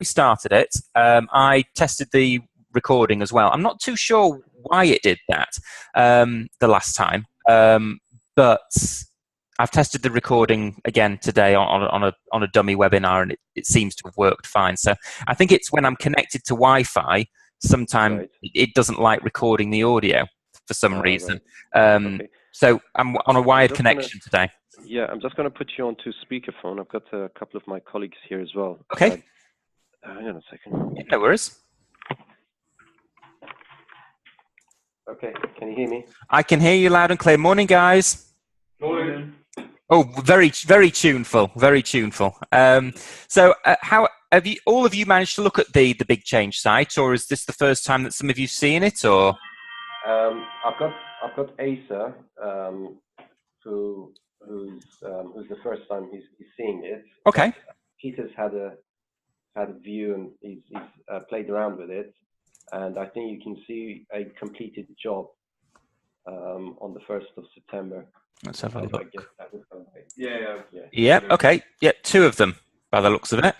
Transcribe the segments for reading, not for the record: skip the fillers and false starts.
we started it, I tested the recording as well. I'm not too sure why it did that the last time, but I've tested the recording again today on a dummy webinar, and it seems to have worked fine. So I think it's when I'm connected to Wi-Fi, sometimes it doesn't like recording the audio for some reason. Okay. So I'm on a wired connection today. Yeah, I'm just going to put you onto speakerphone. I've got a couple of my colleagues here as well. Okay. Hang on a second. Yeah, no worries. Okay, can you hear me? I can hear you loud and clear. Morning, guys. Morning. Oh, very, very tuneful. Very tuneful. So, how have you? All of you managed to look at the Big Change site, or is this the first time that some of you've seen it? Or I've got Asa, who's the first time he's seeing it. Okay. Peter's had a view, and he's played around with it, and I think you can see a completed job on the 1st of September. Let's have a look. Yeah. Yeah. Okay. Yeah, 2 of them by the looks of it.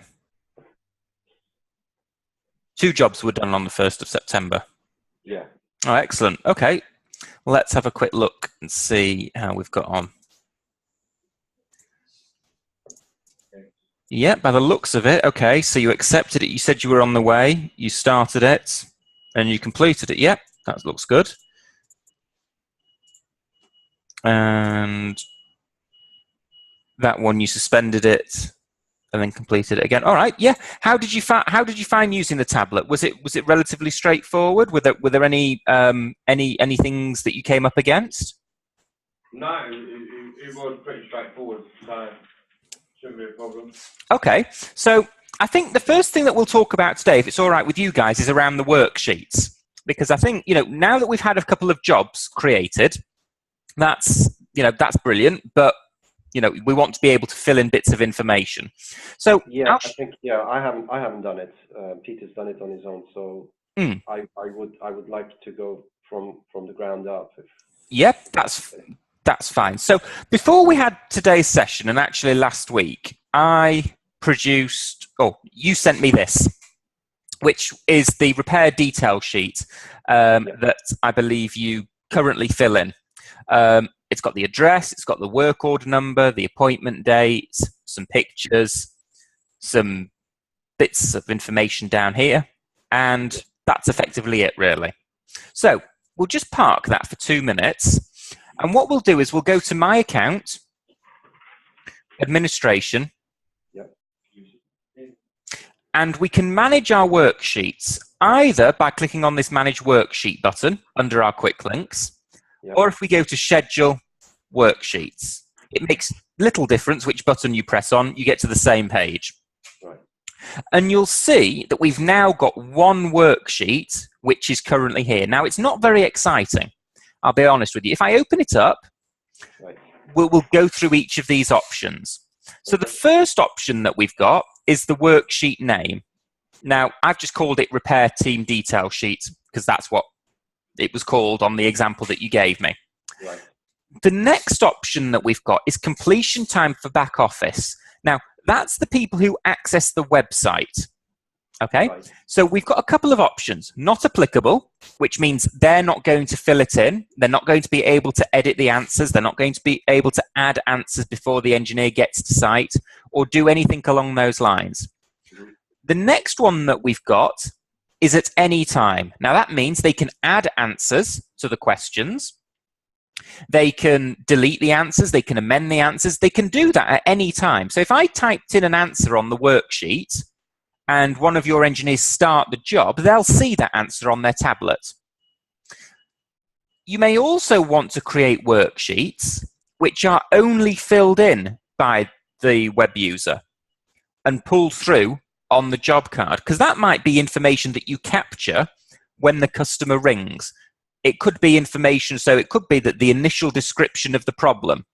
2 jobs were done on the 1st of September. Yeah. Oh, excellent. Okay. Let's have a quick look and see how we've got on. Yeah, by the looks of it. Okay, so you accepted it. You said you were on the way. You started it, and you completed it. Yep, that looks good. And that one, you suspended it and then completed it again. All right. Yeah. How did you find using the tablet? Was it relatively straightforward? Were there any things that you came up against? No, it was pretty straightforward. So shouldn't be a problem. Okay. So I think the first thing that we'll talk about today, if it's all right with you guys, is around the worksheets, because I think now that we've had a couple of jobs created, that's brilliant, but we want to be able to fill in bits of information. So yeah, I haven't done it. Peter's done it on his own, so I would like to go from the ground up. Yep, that's fine. So before we had today's session, and actually last week, I produced. Oh, you sent me this, which is the repair detail sheet that I believe you currently fill in. It's got the address, it's got the work order number, the appointment date, some pictures, some bits of information down here, and that's effectively it, really. So we'll just park that for 2 minutes, and what we'll do is we'll go to My Account, Administration, and we can manage our worksheets either by clicking on this Manage Worksheet button under our quick links, or if we go to Schedule Worksheets. It makes little difference which button you press on, you get to the same page. Right. And you'll see that we've now got one worksheet, which is currently here. Now, it's not very exciting, I'll be honest with you. If I open it up, we'll go through each of these options. So the first option that we've got is the worksheet name. Now, I've just called it Repair Team Detail Sheet because that's what it was called on the example that you gave me. Right. The next option that we've got is completion time for back office. Now, that's the people who access the website. Okay, right. So we've got a couple of options. Not applicable, which means they're not going to fill it in. They're not going to be able to edit the answers. They're not going to be able to add answers before the engineer gets to site or do anything along those lines. The next one that we've got is at any time. Now, that means they can add answers to the questions. They can delete the answers. They can amend the answers. They can do that at any time. So if I typed in an answer on the worksheet and one of your engineers start the job, they'll see that answer on their tablet. You may also want to create worksheets which are only filled in by the web user and pulled through on the job card, because that might be information that you capture when the customer rings. It could be information, so it could be that the initial description of the problem.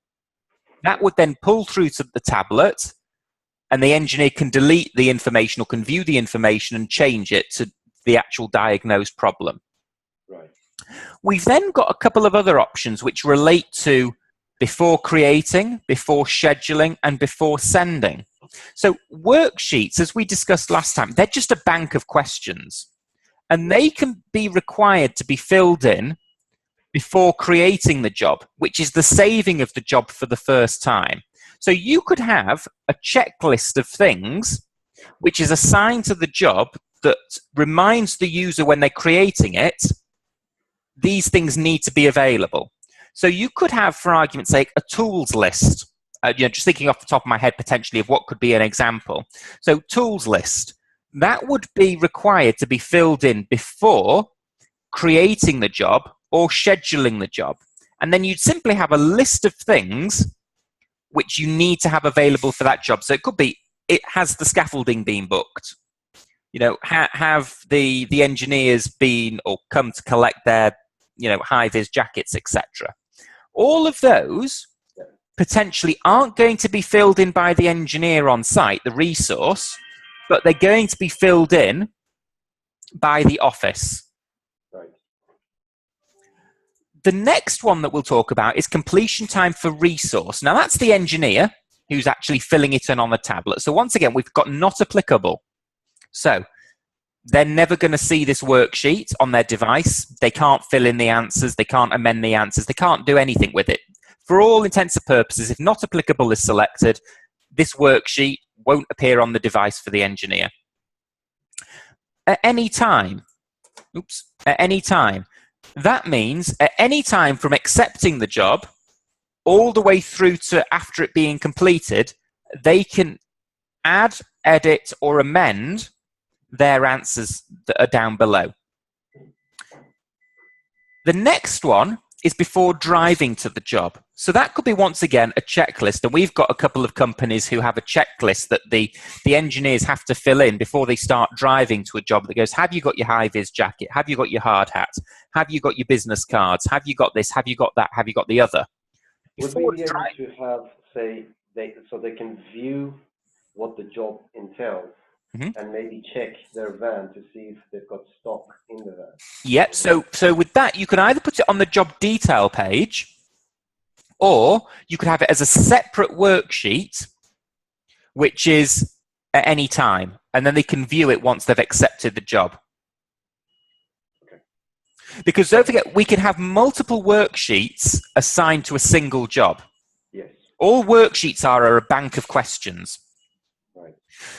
That would then pull through to the tablet, and the engineer can delete the information or can view the information and change it to the actual diagnosed problem. Right. We've then got a couple of other options which relate to before creating, before scheduling, and before sending. So worksheets, as we discussed last time, they're just a bank of questions. And they can be required to be filled in before creating the job, which is the saving of the job for the first time. So you could have a checklist of things which is assigned to the job that reminds the user when they're creating it, these things need to be available. So you could have, for argument's sake, a tools list. Just thinking off the top of my head potentially of what could be an example. So tools list, that would be required to be filled in before creating the job or scheduling the job. And then you'd simply have a list of things which you need to have available for that job. So it could be, it has the scaffolding been booked? Have the engineers been or come to collect their, high-vis jackets, etc. All of those potentially aren't going to be filled in by the engineer on site, the resource, but they're going to be filled in by the office. Right. The next one that we'll talk about is completion time for resource. Now, that's the engineer who's actually filling it in on the tablet. So once again, we've got not applicable. So they're never going to see this worksheet on their device. They can't fill in the answers. They can't amend the answers. They can't do anything with it. For all intents and purposes, if not applicable is selected, this worksheet won't appear on the device for the engineer. At any time, that means at any time from accepting the job all the way through to after it being completed, they can add, edit, or amend their answers that are down below. The next one is before driving to the job. So that could be, once again, a checklist. And we've got a couple of companies who have a checklist that the engineers have to fill in before they start driving to a job that goes, have you got your high-vis jacket? Have you got your hard hat? Have you got your business cards? Have you got this? Have you got that? Have you got the other? Would we be able to have, say, so they can view what the job entails, and maybe check their van to see if they've got stock in the van? Yep. So with that, you can either put it on the job detail page, or you could have it as a separate worksheet, which is at any time, and then they can view it once they've accepted the job. Okay. Because don't forget, we can have multiple worksheets assigned to a single job. Yes. All worksheets are a bank of questions. Right.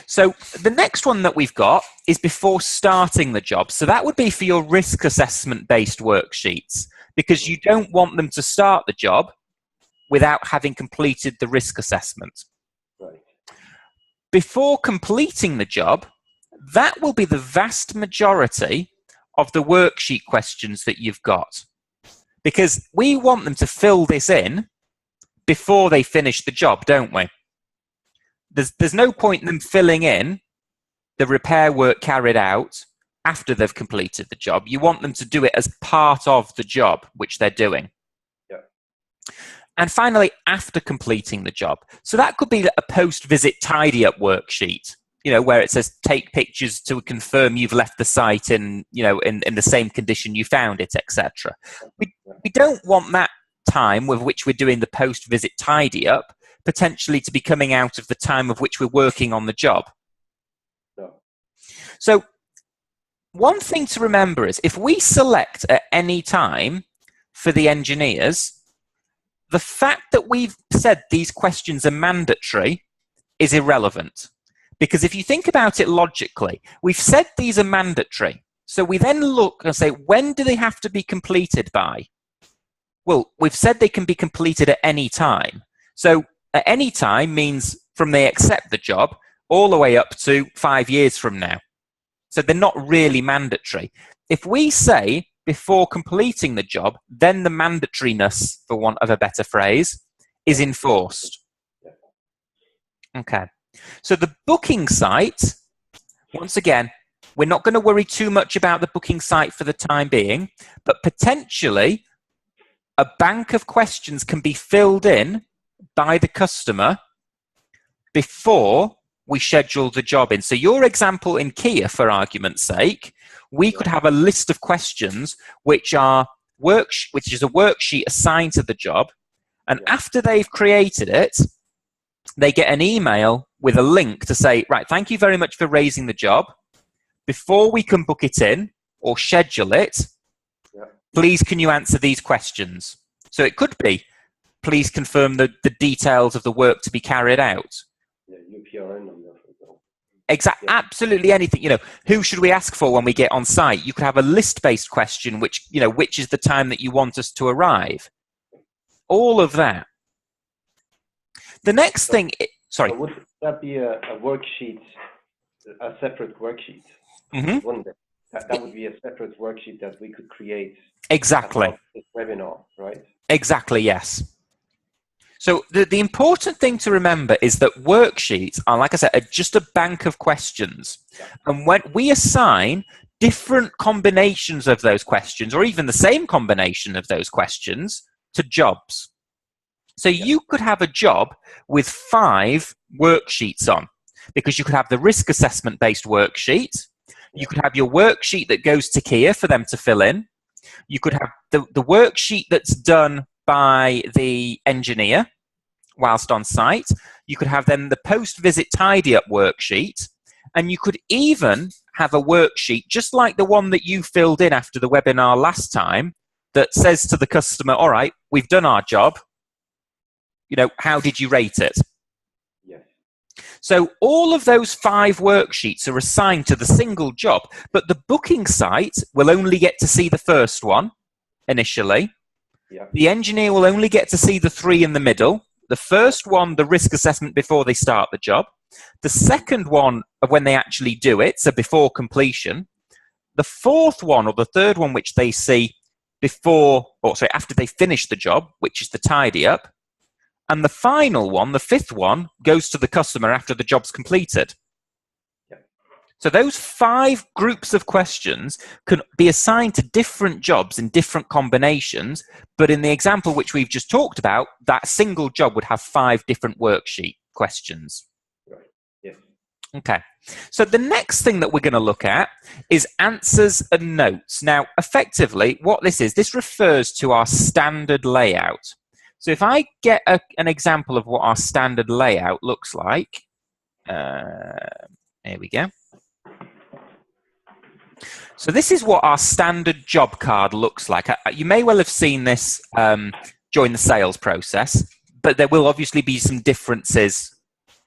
So the next one that we've got is before starting the job. So that would be for your risk assessment based worksheets, because you don't want them to start the job without having completed the risk assessment. Right. Before completing the job, that will be the vast majority of the worksheet questions that you've got, because we want them to fill this in before they finish the job, don't we? There's no point in them filling in the repair work carried out after they've completed the job. You want them to do it as part of the job which they're doing. Yeah. And finally, after completing the job. So that could be a post-visit tidy-up worksheet, where it says take pictures to confirm you've left the site in the same condition you found it, etc. We don't want that time with which we're doing the post-visit tidy-up potentially to be coming out of the time of which we're working on the job. No. So one thing to remember is if we select at any time for the engineers, the fact that we've said these questions are mandatory is irrelevant. Because if you think about it logically, we've said these are mandatory. So we then look and say, when do they have to be completed by? Well, we've said they can be completed at any time. So at any time means from they accept the job all the way up to 5 years from now. So they're not really mandatory. If we say before completing the job, then the mandatoriness, for want of a better phrase, is enforced. Okay. So the booking site, once again, we're not going to worry too much about the booking site for the time being, but potentially a bank of questions can be filled in by the customer before we schedule the job in. So your example in Kia, for argument's sake, we could have a list of questions which is a worksheet assigned to the job, and after they've created it, they get an email with a link to say, right, thank you very much for raising the job. Before we can book it in or schedule it, please can you answer these questions? So it could be, please confirm the details of the work to be carried out. Yeah, UPRN number, for example. Exactly, Yeah. Absolutely anything. Who should we ask for when we get on site? You could have a list-based question, which is the time that you want us to arrive. All of that. The next thing, sorry. So would that be a worksheet, a separate worksheet? Mm-hmm. Wouldn't it? That would be a separate worksheet that we could create. Exactly. As part of this webinar, right? Exactly, yes. So the important thing to remember is that worksheets are, like I said, are just a bank of questions. Yeah. And when we assign different combinations of those questions, or even the same combination of those questions, to jobs. So you could have a job with 5 worksheets on, because you could have the risk assessment based worksheet. You could have your worksheet that goes to Kia for them to fill in. You could have the worksheet that's done by the engineer whilst on site. You could have then the post-visit tidy-up worksheet. And you could even have a worksheet, just like the one that you filled in after the webinar last time, that says to the customer, all right, we've done our job. How did you rate it? Yes. So all of those 5 worksheets are assigned to the single job, but the booking site will only get to see the first one initially. Yeah. The engineer will only get to see the 3 in the middle. The first one, the risk assessment before they start the job. The second one of when they actually do it, so before completion. The fourth one, or the third one, which they see after they finish the job, which is the tidy up. And the final one, the 5th one, goes to the customer after the job's completed. Yeah. So those 5 groups of questions can be assigned to different jobs in different combinations, but in the example which we've just talked about, that single job would have 5 different worksheet questions. Right. Yes. Okay. So the next thing that we're going to look at is answers and notes. Now, effectively, what this refers to our standard layout. So if I get an example of what our standard layout looks like, here we go. So this is what our standard job card looks like. You may well have seen this during the sales process, but there will obviously be some differences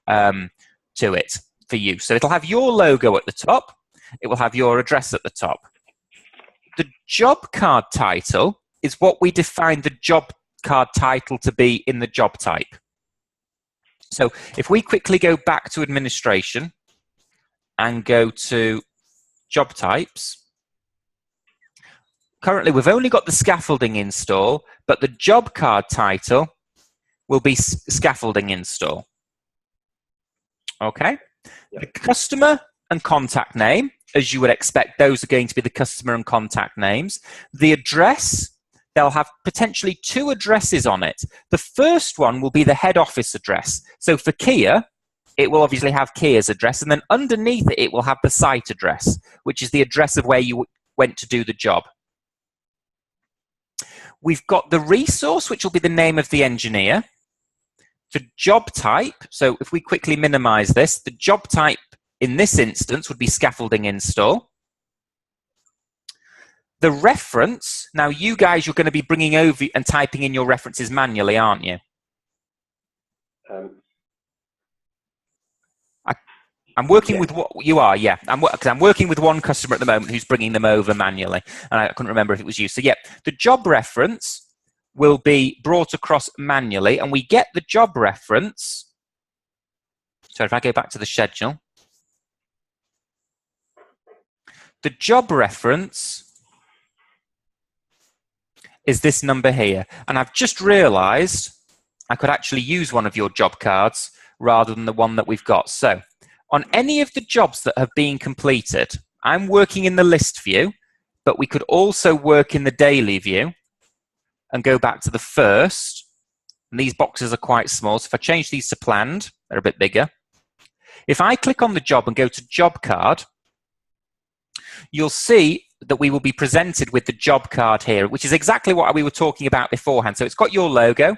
to it for you. So it'll have your logo at the top. It will have your address at the top. The job card title is what we define the job card title to be in the job type. So if we quickly go back to administration and go to job types, currently we've only got the scaffolding install, but the job card title will be scaffolding install. Okay. Yeah. The customer and contact name, as you would expect, those are going to be the customer and contact names. The address, they'll have potentially 2 addresses on it. The first one will be the head office address. So for Kia, it will obviously have Kia's address, and then underneath it will have the site address, which is the address of where you went to do the job. We've got the resource, which will be the name of the engineer. The job type, so if we quickly minimize this, the job type in this instance would be scaffolding install. The reference, now you guys, you're going to be bringing over and typing in your references manually, aren't you? I'm working with what you are, yeah. I'm working with one customer at the moment who's bringing them over manually, and I couldn't remember if it was you. So yeah, the job reference will be brought across manually, and we get the job reference. So if I go back to the schedule, the job reference is this number here. And I've just realized I could actually use one of your job cards rather than the one that we've got. So on any of the jobs that have been completed, I'm working in the list view, but we could also work in the daily view and go back to the first. And these boxes are quite small. So if I change these to planned, they're a bit bigger. If I click on the job and go to job card, you'll see that we will be presented with the job card here, which is exactly what we were talking about beforehand. So it's got your logo,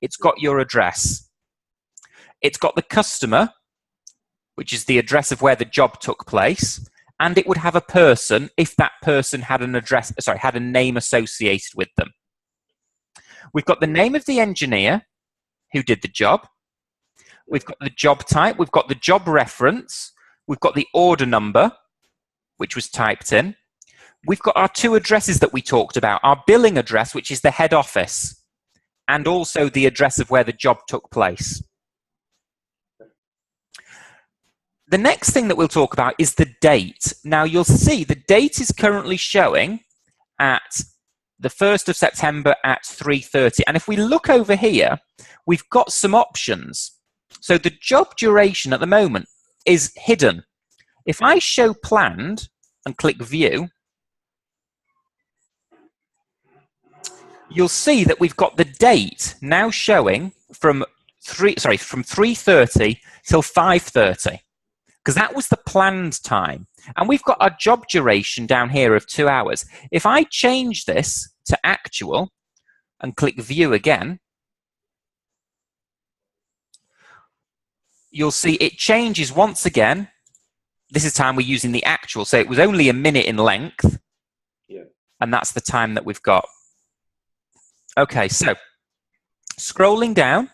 it's got your address. It's got the customer, which is the address of where the job took place, and it would have a person if that person had an address, sorry, had a name associated with them. We've got the name of the engineer who did the job. We've got the job type. We've got the job reference. We've got the order number, which was typed in. We've got our two addresses that we talked about, our billing address, which is the head office, and also the address of where the job took place. The next thing that we'll talk about is the date. Now, you'll see the date is currently showing at the 1st of September at 3:30. And if we look over here, we've got some options. So the job duration at the moment is hidden. If I show planned and click view, you'll see that we've got the date now showing from 3:30 till 5:30, because that was the planned time. And we've got our job duration down here of 2 hours. If I change this to actual and click view again, you'll see it changes once again. This is time we're using the actual, so it was only a minute in length. Yeah. And that's the time that we've got. Okay, so scrolling down,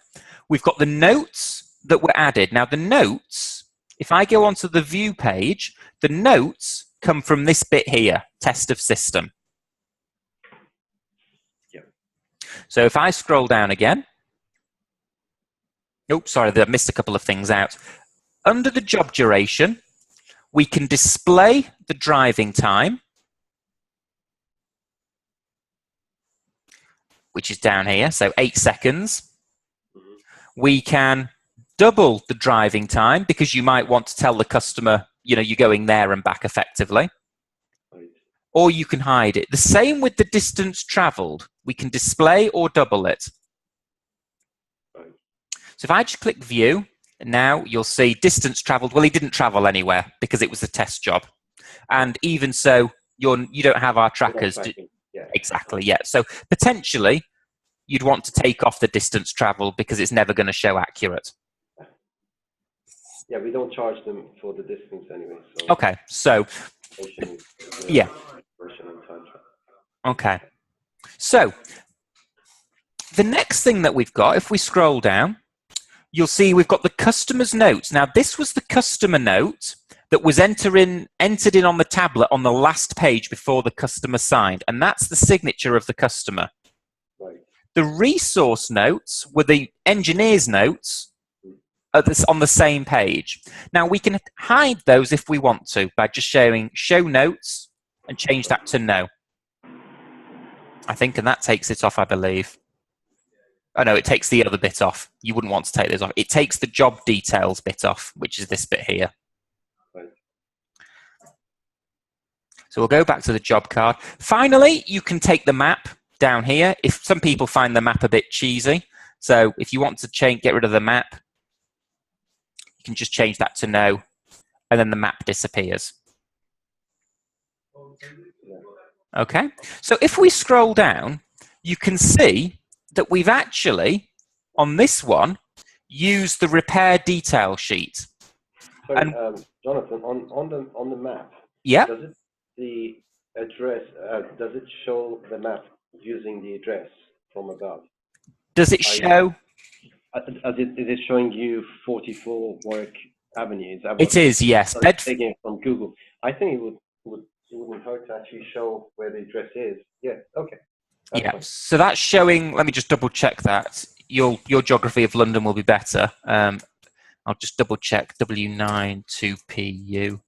we've got the notes that were added. Now the notes, if I go onto the view page, the notes come from this bit here, test of system. Yeah. So if I scroll down again, oops, sorry, I missed a couple of things out. Under the job duration, we can display the driving time, which is down here, so 8 seconds. We can double the driving time because you might want to tell the customer, you know, you're going there and back effectively. Or you can hide it. The same with the distance traveled. We can display or double it. So if I just click view, now you'll see distance traveled. Well, he didn't travel anywhere because it was a test job. And even so, you don't have our trackers. Yeah. Exactly, yeah. So potentially, you'd want to take off the distance traveled because it's never going to show accurate. Yeah, we don't charge them for the distance anyway. So Okay, so, yeah. Okay. So, the next thing that we've got, if we scroll down, you'll see we've got the customer's notes. Now, this was the customer note that was entered in on the tablet on the last page before the customer signed, and that's the signature of the customer. Right. The resource notes were the engineer's notes on the same page. Now, we can hide those if we want to by just showing show notes and change that to no. I think, and that takes it off, I believe. Oh no, it takes the other bit off. You wouldn't want to take those off. It takes the job details bit off, which is this bit here. Right. So we'll go back to the job card. Finally, you can take the map down here. If some people find the map a bit cheesy, so if you want to get rid of the map, you can just change that to no, and then the map disappears. Okay, so if we scroll down, you can see that we've actually, on this one, used the repair detail sheet. So, and Jonathan, on the map, yeah, does it show the map using the address from above? Does it show? Is it showing you 44 Warwick Avenue? It is, yes. Taking it from Google. I think it wouldn't hurt to actually show where the address is. Yeah. Okay. Yeah. So that's showing. Let me just double check that. Your geography of London will be better. I'll just double check. W9 2PU.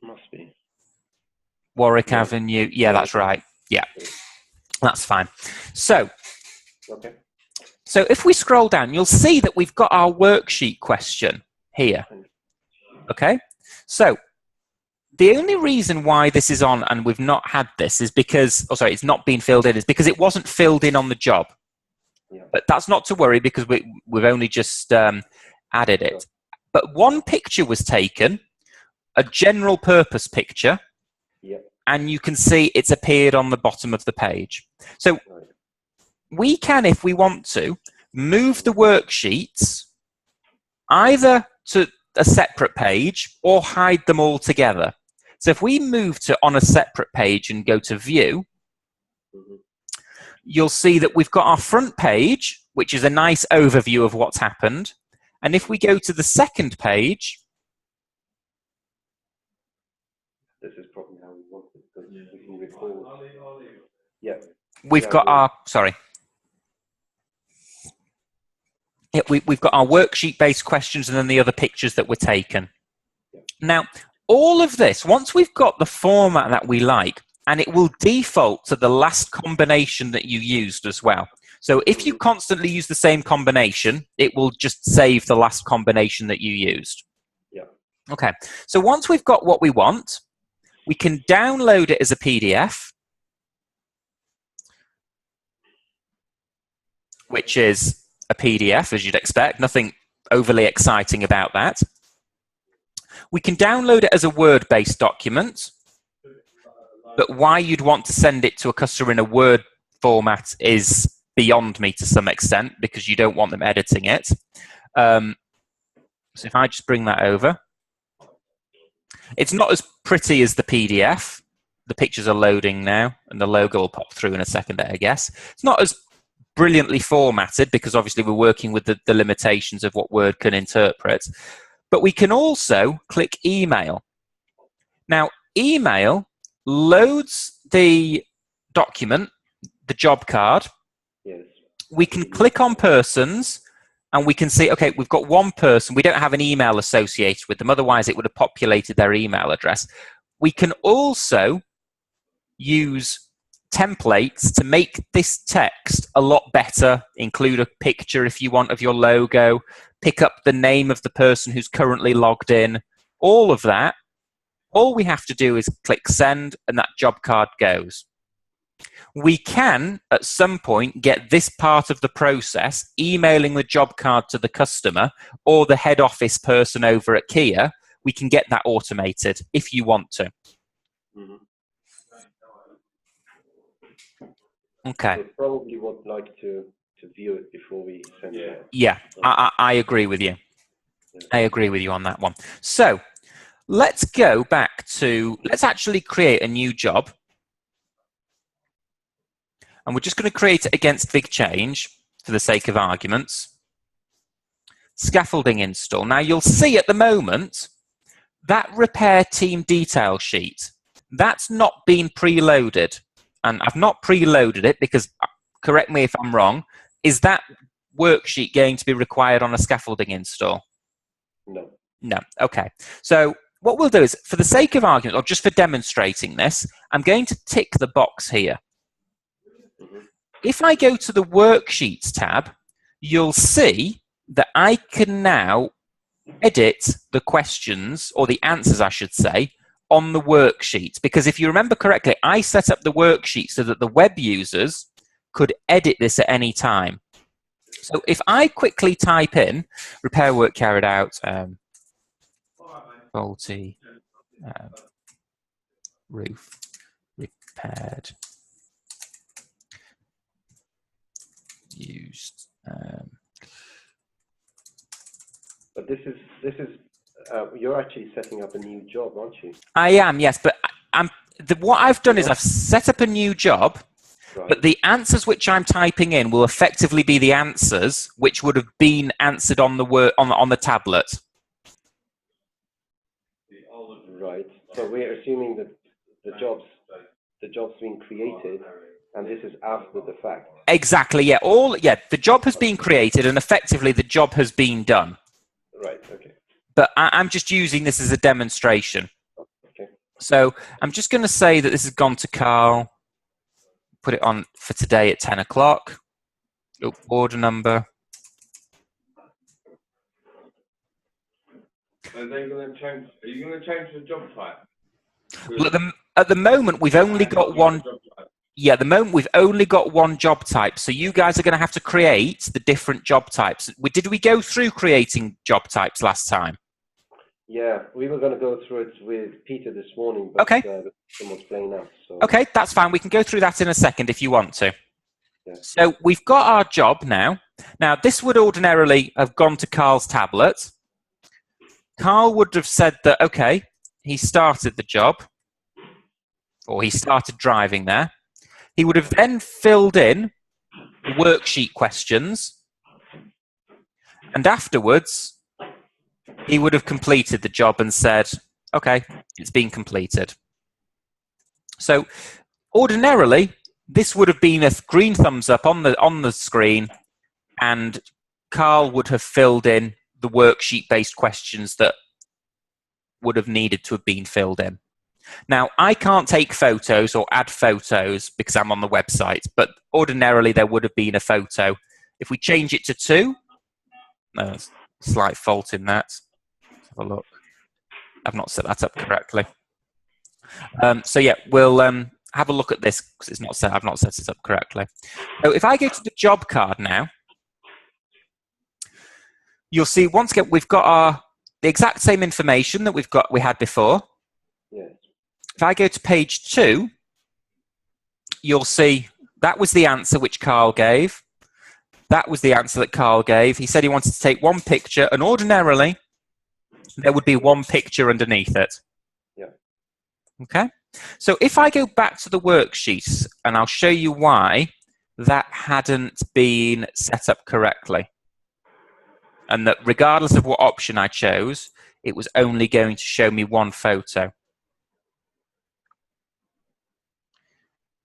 Must be. Warwick Avenue. Yeah, that's right. Yeah, that's fine. So. Okay. So if we scroll down, you'll see that we've got our worksheet question here. Okay. So the only reason why this is on and we've not had this is because, it's not been filled in, is because it wasn't filled in on the job. Yeah. But that's not to worry because we've only just added it. Sure. But one picture was taken, a general purpose picture, yeah. And you can see it's appeared on the bottom of the page. So we can, if we want to, move the worksheets either to a separate page or hide them all together. So if we move to on a separate page and go to view, you'll see that we've got our front page, which is a nice overview of what's happened. And if we go to the second page, this is probably how we want it, because we can record. Yeah. We've got our, sorry. Yeah, we've got our worksheet-based questions and then the other pictures that were taken. Now, all of this, once we've got the format that we like, and it will default to the last combination that you used as well. So if you constantly use the same combination, it will just save the last combination that you used. Yeah. Okay, so once we've got what we want, we can download it as a PDF, which is a PDF, as you'd expect. Nothing overly exciting about that. We can download it as a Word-based document, but why you'd want to send it to a customer in a Word format is beyond me to some extent, because you don't want them editing it. So if I just bring that over, it's not as pretty as the PDF. The pictures are loading now, and the logo will pop through in a second, I guess. It's not as brilliantly formatted, because obviously we're working with the limitations of what Word can interpret. But we can also click email. Now, email loads the document, the job card. Yes. We can click on persons, and we can see, okay, we've got one person. We don't have an email associated with them. Otherwise, it would have populated their email address. We can also use templates to make this text a lot better, include a picture if you want of your logo, pick up the name of the person who's currently logged in, all of that. All we have to do is click send, and that job card goes. We can, at some point, get this part of the process, emailing the job card to the customer or the head office person over at Kia. We can get that automated if you want to. Mm-hmm. Okay. We probably would like to view it before we send it out. Yeah, I agree with you. I agree with you on that one. So let's go back to, let's actually create a new job. And we're just going to create it against Big Change for the sake of arguments. Scaffolding install. Now you'll see at the moment that repair team detail sheet, that's not been preloaded. And I've not preloaded it because, correct me if I'm wrong, is that worksheet going to be required on a scaffolding install? No. No. Okay. So what we'll do is, for the sake of argument, or just for demonstrating this, I'm going to tick the box here. If I go to the Worksheets tab, you'll see that I can now edit the questions, or the answers, I should say, on the worksheet. Because if you remember correctly, I set up the worksheet so that the web users could edit this at any time. So if I quickly type in repair work carried out, faulty roof repaired, used. But this is you're actually setting up a new job, aren't you? I am, yes, but what I've done is I've set up a new job, Right. but the answers which I'm typing in will effectively be the answers which would have been answered on the on the tablet. Right. So we're assuming that the job's been created, and this is after the fact. Exactly. Yeah. The job has been created, and effectively the job has been done. Right. Okay. But I'm just using this as a demonstration. Okay. So I'm just going to say that this has gone to Carl. Put it on for today at 10 o'clock. Order number. Are you going to change the job type? Well, at the moment, we've only got one. Yeah, at the moment, we've only got one job type. So you guys are going to have to create the different job types. Did we go through creating job types last time? Yeah, we were going to go through it with Peter this morning, but okay. Someone's playing out. So. Okay, that's fine. We can go through that in a second if you want to. Yeah. So we've got our job now. Now, this would ordinarily have gone to Carl's tablet. Carl would have said that, okay, he started the job, or he started driving there. He would have then filled in the worksheet questions, and afterwards, he would have completed the job and said, okay, it's been completed. So, ordinarily, this would have been a green thumbs up on the screen, and Carl would have filled in the worksheet-based questions that would have needed to have been filled in. Now, I can't take photos or add photos because I'm on the website, but ordinarily there would have been a photo. If we change it to 2, there's a slight fault in that. Let's have a look. I've not set that up correctly. So yeah, we'll have a look at this because it's not set. I've not set it up correctly. So if I go to the job card now, you'll see once again we've got the exact same information that we had before. Yes. If I go to page 2, you'll see that was the answer which Carl gave. That was the answer that Carl gave. He said he wanted to take one picture, and ordinarily there would be one picture underneath it. Yeah. Okay. So if I go back to the worksheets, and I'll show you why that hadn't been set up correctly, and that regardless of what option I chose, it was only going to show me one photo.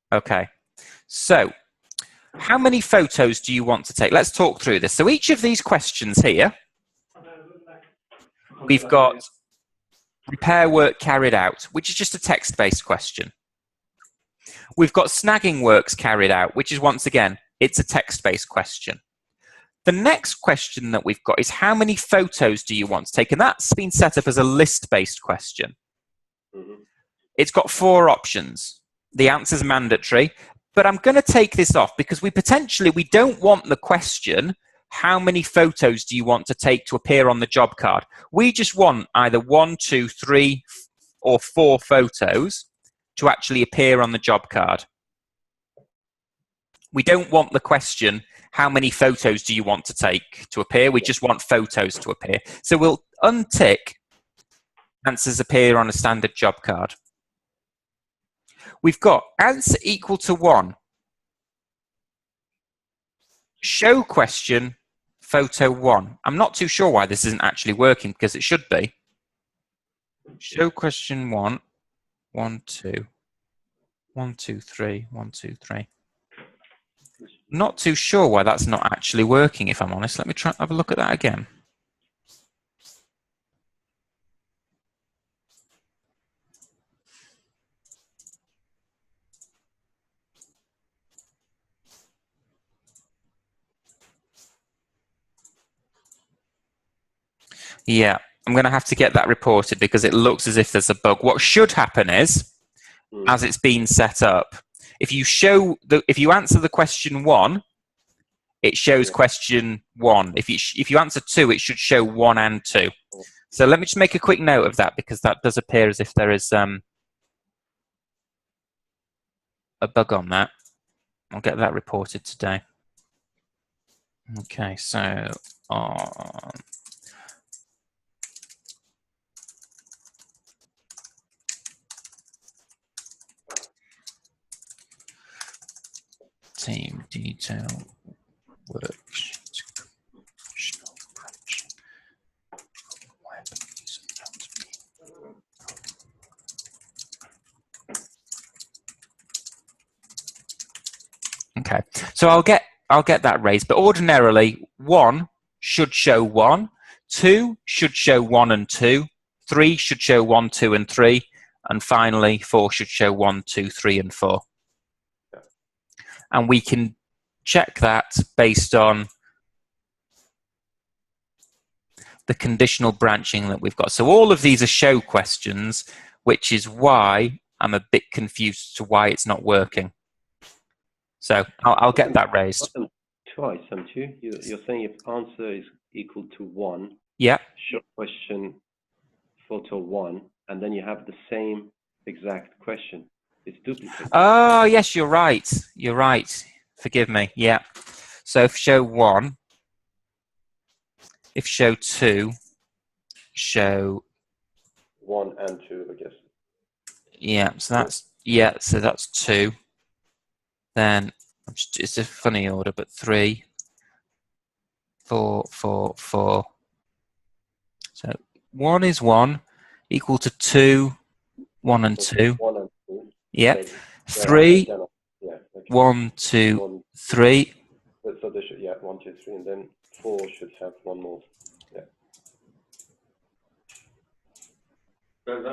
Okay, so how many photos do you want to take? Let's talk through this. So each of these questions here, we've got repair work carried out, which is just a text-based question. We've got snagging works carried out, which is once again, it's a text-based question. The next question that we've got is how many photos do you want to take? And that's been set up as a list-based question. Mm-hmm. It's got 4 options. The answer's mandatory, but I'm going to take this off because we don't want the question, how many photos do you want to take to appear on the job card? We just want either 1, 2, 3, or 4 photos to actually appear on the job card. We don't want the question, how many photos do you want to take to appear? We just want photos to appear. So we'll untick answers appear on a standard job card. We've got answer equal to 1. Show question, photo 1. I'm not too sure why this isn't actually working because it should be. Show question 1, 1, 2, 1, 2, 3, 1, 2, 3. Not too sure why that's not actually working, if I'm honest. Let me try have a look at that again. Yeah, I'm going to have to get that reported because it looks as if there's a bug. What should happen is, as it's been set up, if you answer the question 1, it shows question 1. If you answer 2, it should show 1 and 2. So let me just make a quick note of that because that does appear as if there is a bug on that. I'll get that reported today. Okay, so on team detail worksheet. Okay, so I'll get that raised, but ordinarily 1 should show 1, 2 should show 1 and 2, 3 should show 1, 2 and 3, and finally 4 should show 1, 2, 3 and 4. And we can check that based on the conditional branching that we've got. So all of these are show questions, which is why I'm a bit confused to why it's not working. So I'll get that raised. Twice, haven't you? You're saying if answer is equal to 1, yeah, show question, photo 1, and then you have the same exact question. It's duplicated. Oh, yes, you're right. You're right. Forgive me. Yeah. So if show 1, if show 2, show 1 and 2, I guess. Yeah, so that's 2. Then it's a funny order, but 3, 4, 4, 4. So 1 is 1, equal to 2, 1 and 2. 1 and 2. Yeah. Okay. 3, Yeah, okay. 1, 2, 3. So there should, 1, 2, 3, and then 4 should have one more. Yeah. So is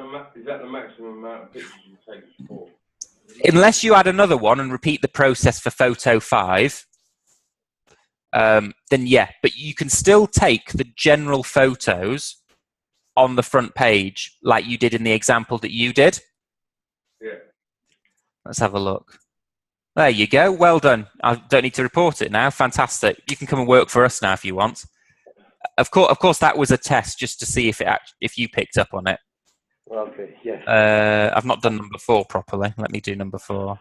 that the maximum amount of pictures you take for? Unless you add another one and repeat the process for photo 5, then yeah, but you can still take the general photos on the front page like you did in the example that you did. Yeah. Let's have a look. There you go. Well done. I don't need to report it now. Fantastic. You can come and work for us now if you want. Of course, that was a test just to see if you picked up on it. Okay. Yeah. I've not done number 4 properly. Let me do number 4.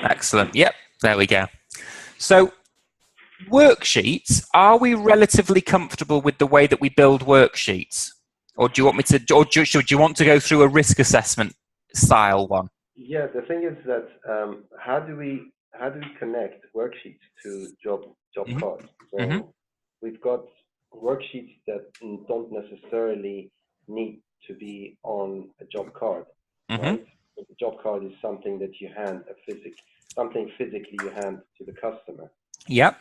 Excellent. Yep, there we go. So worksheets, are we relatively comfortable with the way that we build worksheets? Or do you want me to, or do you want to go through a risk assessment style one? Yeah, the thing is that how do we connect worksheets to job cards? So we've got worksheets that don't necessarily need to be on a job card, right? So the job card is something that you hand something physically you hand to the customer. Yep.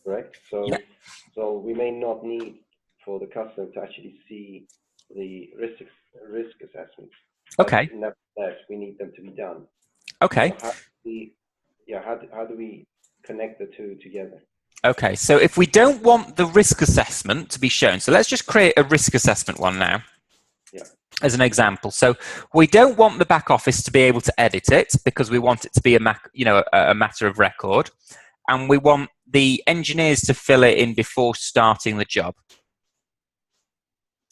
Correct. So we may not need for the customer to actually see the risk assessments. Okay. Nevertheless, we need them to be done. Okay. So how do we connect the two together? Okay, so if we don't want the risk assessment to be shown, so let's just create a risk assessment one now. Yeah. As an example. So we don't want the back office to be able to edit it because we want it to be a matter of record, and we want the engineers to fill it in before starting the job.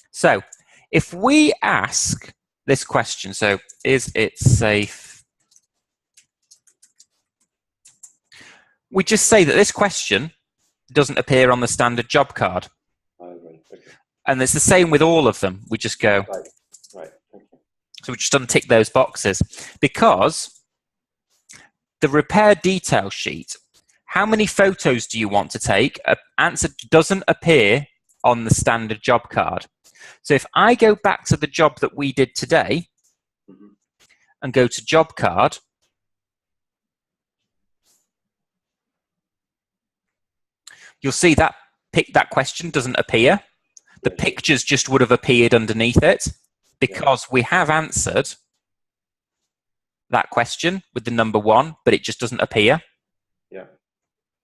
So if we ask this question, so is it safe? We just say that this question doesn't appear on the standard job card. Right. Okay. And it's the same with all of them. We just go, right. Okay. So we just untick those boxes because the repair detail sheet, how many photos do you want to take? Answer doesn't appear on the standard job card. So if I go back to the job that we did today and go to job card, you'll see that that question doesn't appear. The pictures just would have appeared underneath it because we have answered that question with the number 1, but it just doesn't appear. Yeah.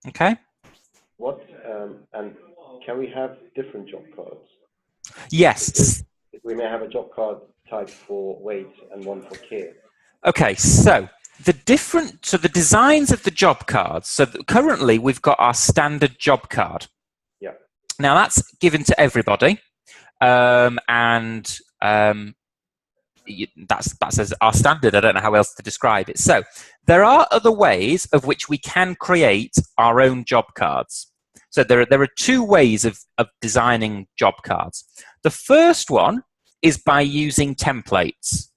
Okay. And can we have different job cards? Yes. We may have a job card type for weight and one for care. Okay, so the designs of the job cards. So currently we've got our standard job card. Yeah. Now that's given to everybody, that's as our standard. I don't know how else to describe it. So there are other ways of which we can create our own job cards. So there are 2 ways of designing job cards. The first one is by using templates.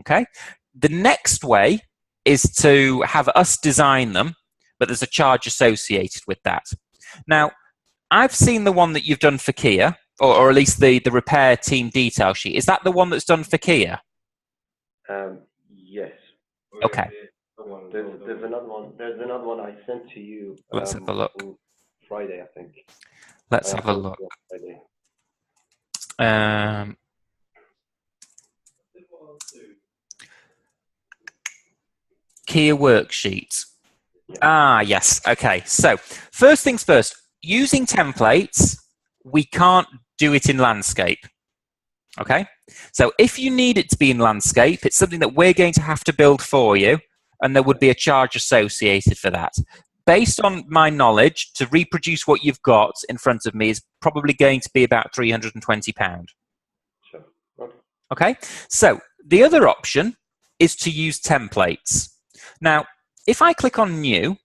Okay. The next way is to have us design them, but there's a charge associated with that. Now, I've seen the one that you've done for Kia, or at least the repair team detail sheet. Is that the one that's done for Kia? Yes. Okay. There's another one. There's another one I sent to you. Let's have a look. On Friday, I think. Let's have a look. Kia worksheet. Yeah. Yes. Okay. So first things first, using templates we can't do it in landscape. Okay? So if you need it to be in landscape, it's something that we're going to have to build for you, and there would be a charge associated for that. Based on my knowledge, to reproduce what you've got in front of me is probably going to be about £320. Sure. Okay. Okay? So the other option is to use templates. Now, if I click on New,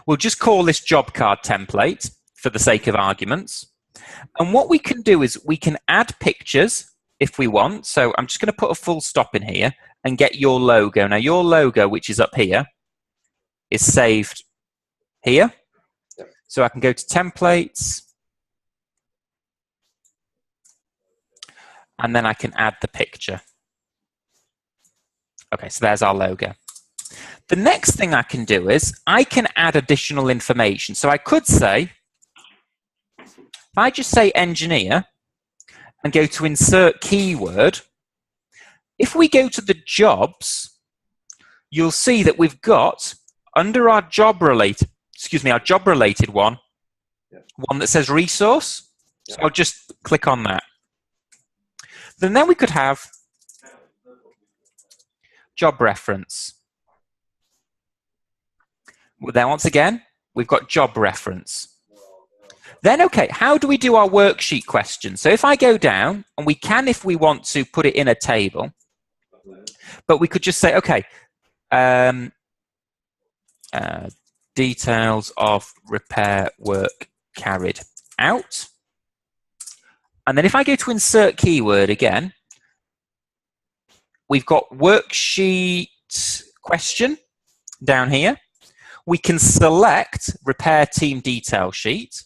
we'll just call this job card template for the sake of arguments. And what we can do is we can add pictures if we want. So I'm just going to put a full stop in here and get your logo. Now, your logo, which is up here, is saved here. Yep. So I can go to Templates, and then I can add the picture. Okay, so there's our logo. The next thing I can do is I can add additional information. So I could say, if I just say engineer and go to insert keyword, if we go to the jobs, you'll see that we've got under our job related one, one that says resource. So I'll just click on that. Then we could have job reference. Then once again, we've got job reference. Then, okay, how do we do our worksheet question? So if I go down, and we can, if we want to, put it in a table, but we could just say, okay, details of repair work carried out. And then if I go to insert keyword again, we've got worksheet question down here. We can select repair team detail sheet,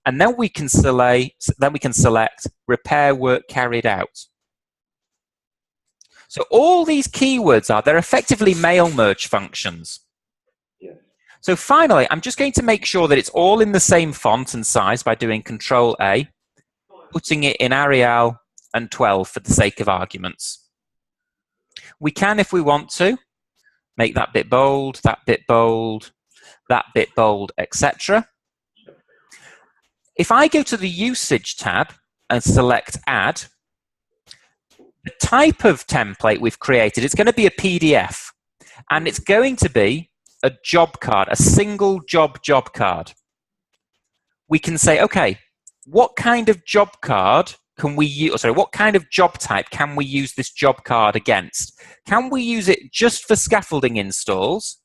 and then we can select repair work carried out. So all these keywords they're effectively mail merge functions. Yes. So finally, I'm just going to make sure that it's all in the same font and size by doing Control A, putting it in Arial and 12 for the sake of arguments. We can, if we want to, make that bit bold, that bit bold, that bit bold, etc. If I go to the Usage tab and select Add, the type of template we've created, it's going to be a PDF, and it's going to be a job card, a single job card. We can say, okay, what kind of job card can we use? Sorry, what kind of job type can we use this job card against? Can we use it just for scaffolding installs,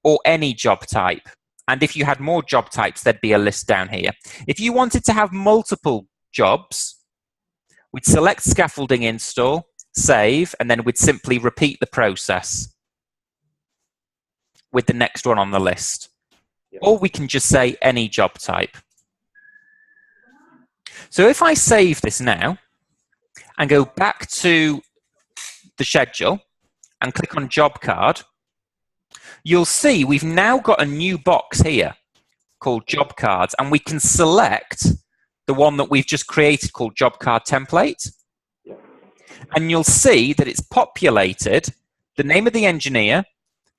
or any job type? And if you had more job types, there'd be a list down here. If you wanted to have multiple jobs, we'd select scaffolding install, save, and then we'd simply repeat the process with the next one on the list. Yeah. Or we can just say any job type. So if I save this now and go back to the schedule and click on job card, you'll see we've now got a new box here called job cards, and we can select the one that we've just created called job card template. Yeah. And you'll see that it's populated the name of the engineer,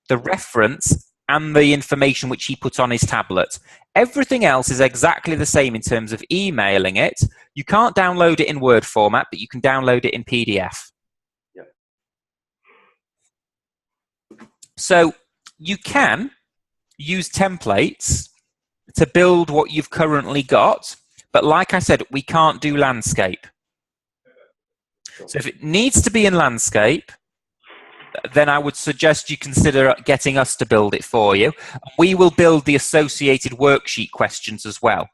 the reference, and the information which he put on his tablet. Everything else is exactly the same in terms of emailing it. You can't download it in Word format, but you can download it in PDF. Yeah. So you can use templates to build what you've currently got, but like I said, we can't do landscape. So if it needs to be in landscape, then I would suggest you consider getting us to build it for you. We will build the associated worksheet questions as well.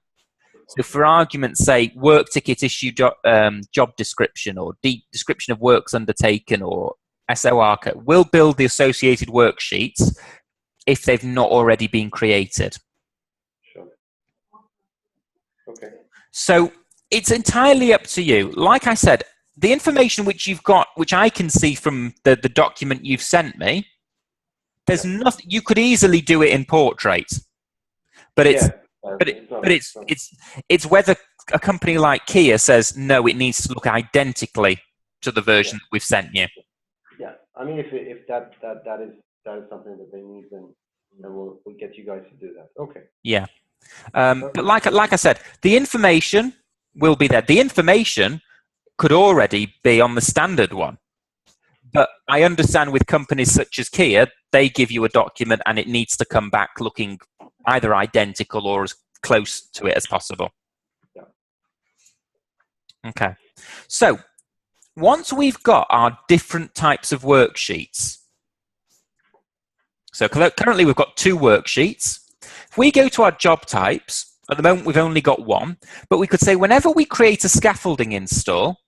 So for argument's sake, work ticket issue, job description, or description of works undertaken, or SOR code, we'll build the associated worksheets if they've not already been created. Sure. Okay. So it's entirely up to you. Like I said, the information which you've got, which I can see from the document you've sent me, there's nothing. You could easily do it in portrait, but it's it's whether a company like Kia says no, it needs to look identically to the version that we've sent you. Yeah, I mean, if that is something that they need, then we'll get you guys to do that. Okay. Yeah. But like I said, the information will be there. The information could already be on the standard one. But I understand with companies such as Kia, they give you a document and it needs to come back looking either identical or as close to it as possible. Yeah. Okay. So once we've got our different types of worksheets, so currently we've got 2 worksheets. If we go to our job types, at the moment we've only got 1, but we could say whenever we create a scaffolding install,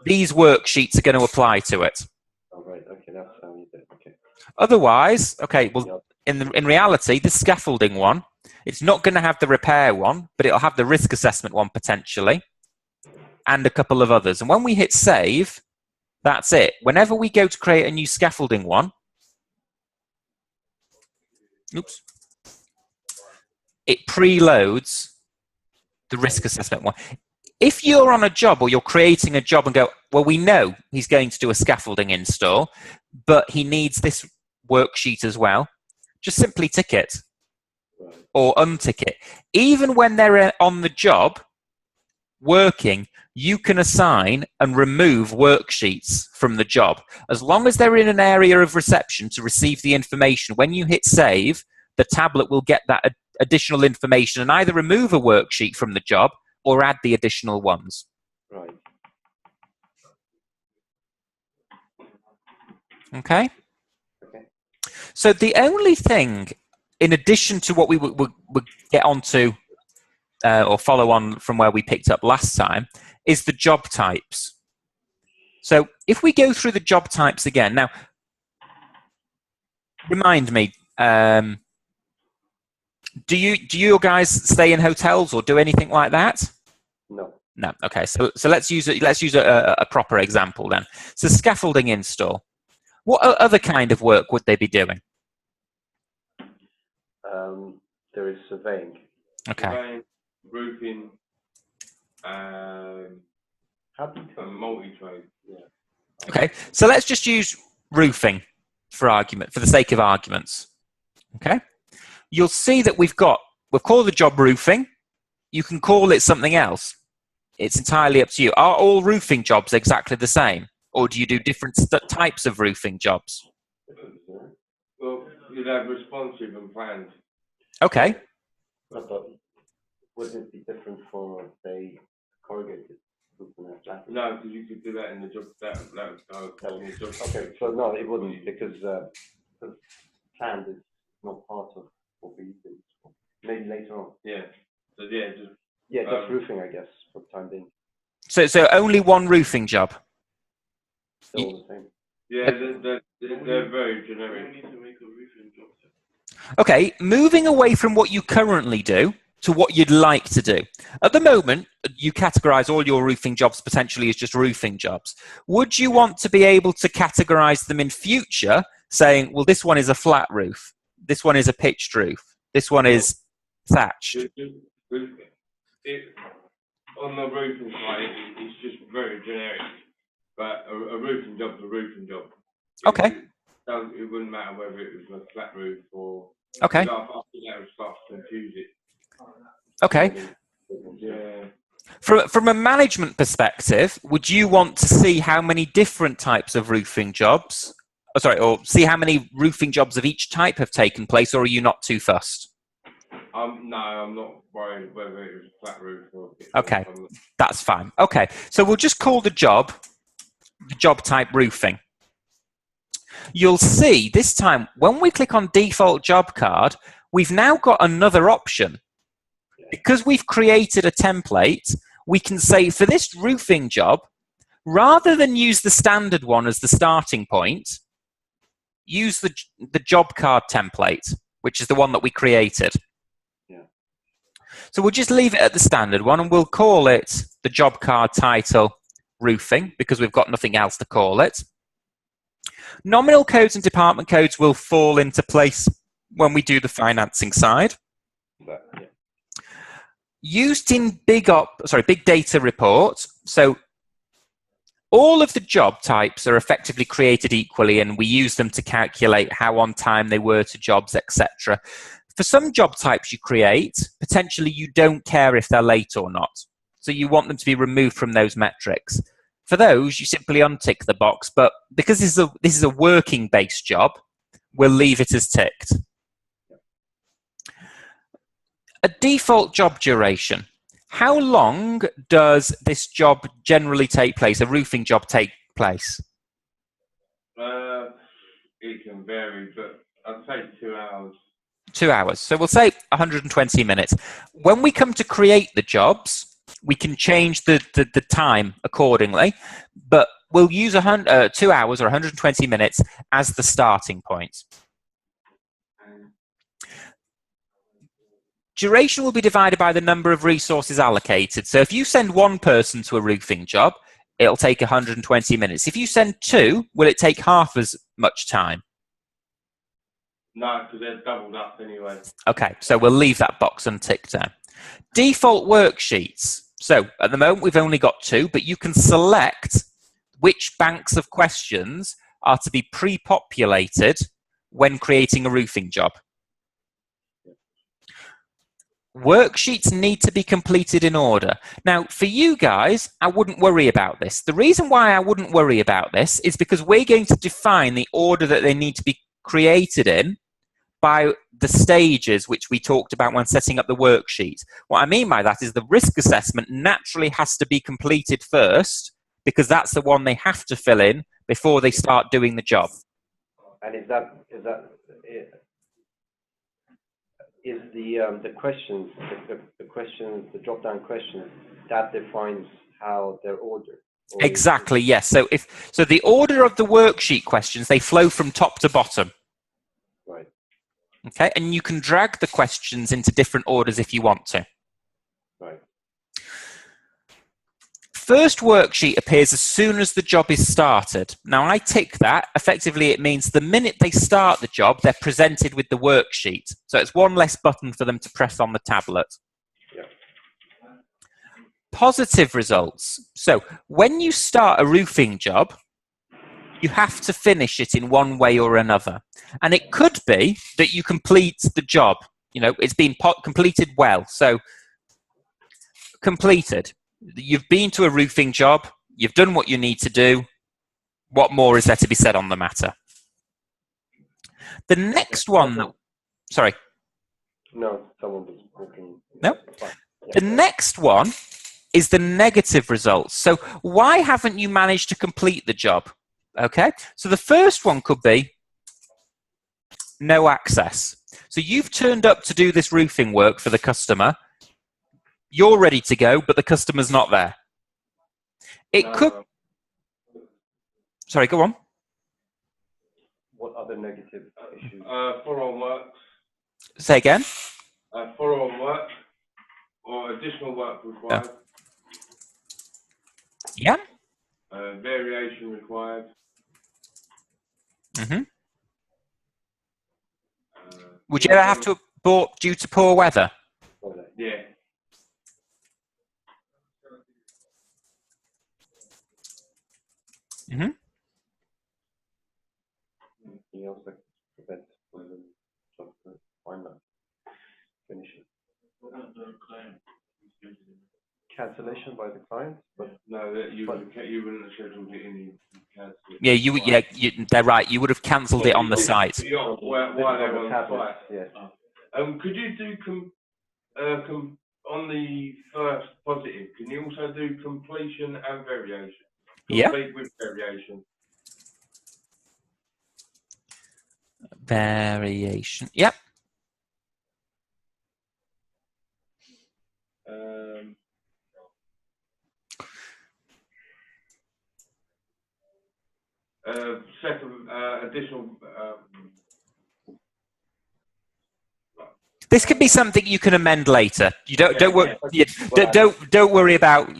these worksheets are going to apply to it. Oh, right. Okay, that's how you do it. Okay. Otherwise, okay, well, in reality, the scaffolding one, it's not going to have the repair one, but it'll have the risk assessment one potentially, and a couple of others. And when we hit save, that's it. Whenever we go to create a new scaffolding one, oops, it preloads the risk assessment one. If you're on a job or you're creating a job and go, well, we know he's going to do a scaffolding install, but he needs this worksheet as well, just simply tick it or untick it. Even when they're on the job working, you can assign and remove worksheets from the job. As long as they're in an area of reception to receive the information, when you hit save, the tablet will get that additional information and either remove a worksheet from the job or add the additional ones. Right. Okay? Okay. So the only thing, in addition to what we would get onto or follow on from where we picked up last time, is the job types. So if we go through the job types again, now, remind me, do you guys stay in hotels or do anything like that? No. No. Okay. So let's use a proper example then. So scaffolding install. What other kind of work would they be doing? There is surveying. Okay. Surveying, roofing, multi-trade. Yeah. Okay. So let's just use roofing for the sake of arguments. Okay. You'll see that we've called the job roofing. You can call it something else. It's entirely up to you. Are all roofing jobs exactly the same? Or do you do different types of roofing jobs? Well, you'd have responsive and planned. Okay. But wouldn't it be different for, say, corrugated roofing and flat? No, because you could do that in the job. That in the job. Okay, so no, it wouldn't because planned is not part of what we do. Maybe later on. Yeah. So yeah, just roofing, I guess, for the time being. So only one roofing job. Still all the same. Yeah, they're very generic. We need to make a roofing job. Okay, moving away from what you currently do to what you'd like to do. At the moment, you categorize all your roofing jobs potentially as just roofing jobs. Would you want to be able to categorize them in future, saying, well, this one is a flat roof, this one is a pitched roof, this one is thatched? On the roofing side, it's just very generic. But a roofing job's a roofing job. Okay. It wouldn't matter whether it was a flat roof or... Okay. I think that would start to confuse it. Okay. Yeah. From a management perspective, would you want to see how many different types of roofing jobs, or see how many roofing jobs of each type have taken place, or are you not too fussed? No, I'm not worried whether it was a flat roof or... Okay, that's fine. Okay, so we'll just call the job type roofing. You'll see this time, when we click on default job card, we've now got another option. Because we've created a template, we can say for this roofing job, rather than use the standard one as the starting point, use the job card template, which is the one that we created. Yeah. So we'll just leave it at the standard one and we'll call it the job card title roofing because we've got nothing else to call it. Nominal codes and department codes will fall into place when we do the financing side. Yeah. Used in big data reports. So all of the job types are effectively created equally and we use them to calculate how on time they were to jobs, etc. For some job types you create, potentially you don't care if they're late or not. So you want them to be removed from those metrics. For those, you simply untick the box, but because this is a working-based job, we'll leave it as ticked. A default job duration. How long does this job generally take place, a roofing job take place? It can vary, but I'd say 2 hours. 2 hours. So we'll say 120 minutes. When we come to create the jobs, we can change the time accordingly, but we'll use 2 hours or 120 minutes as the starting point. Duration will be divided by the number of resources allocated. So if you send one person to a roofing job, it'll take 120 minutes. If you send 2, will it take half as much time? No, because they're doubled up anyway. Okay, so we'll leave that box unticked now. Default worksheets. So at the moment we've only got 2, but you can select which banks of questions are to be pre-populated when creating a roofing job. Worksheets need to be completed in order. Now, for you guys, I wouldn't worry about this. The reason why I wouldn't worry about this is because we're going to define the order that they need to be created in by the stages which we talked about when setting up the worksheet. What I mean by that is the risk assessment naturally has to be completed first, because that's the one they have to fill in before they start doing the job. And is the questions, the drop-down questions, that defines how they're ordered? Exactly, yes. So the order of the worksheet questions, they flow from top to bottom. Right. Okay, and you can drag the questions into different orders if you want to. Right. First worksheet appears as soon as the job is started. Now I tick that. Effectively, it means the minute they start the job, they're presented with the worksheet. So it's one less button for them to press on the tablet. Yeah. Positive results. So when you start a roofing job, you have to finish it in one way or another. And it could be that you complete the job. You know, it's been completed well. So completed. You've been to a roofing job. You've done what you need to do. What more is there to be said on the matter? The next one... Sorry. No, someone was walking. No? The next one is the negative results. So why haven't you managed to complete the job? Okay, so the first one could be no access. So you've turned up to do this roofing work for the customer. You're ready to go, but the customer's not there. It could... Sorry, go on. What other negative issues? Follow-on work. Say again? Follow-on work or additional work required. Yeah. Variation required. Mm-hmm. Would you ever have to abort due to poor weather? Yeah. Mm-hmm. Anything else that prevents why not finish it? Cancellation by the client, but no, you wouldn't have scheduled it in. Yeah, they're right. You would have cancelled it on the site. Why they're on the site? Yes. Could you do on the first positive? Can you also do completion and variation? Yeah. Complete with variation. Variation. Yep. Second, additional. This could be something you can amend later. You don't worry about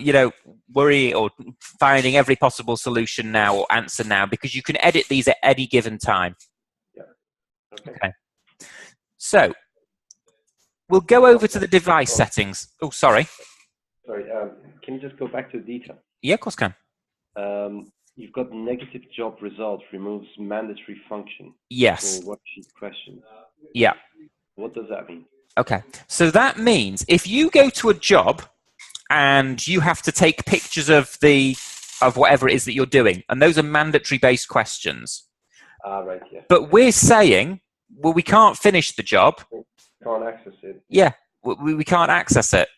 worry or finding every possible solution now or answer now, because you can edit these at any given time. Yeah. Okay. So we'll go over to the device settings. Oh, sorry. Sorry. Can you just go back to detail? Yeah, of course I can. You've got negative job result removes mandatory function. Yes. For worksheet questions. Yeah. What does that mean? Okay, so that means if you go to a job and you have to take pictures of whatever it is that you're doing, and those are mandatory based questions. Right, yeah. But we're saying, well, we can't finish the job. Can't access it. Yeah, we can't access it.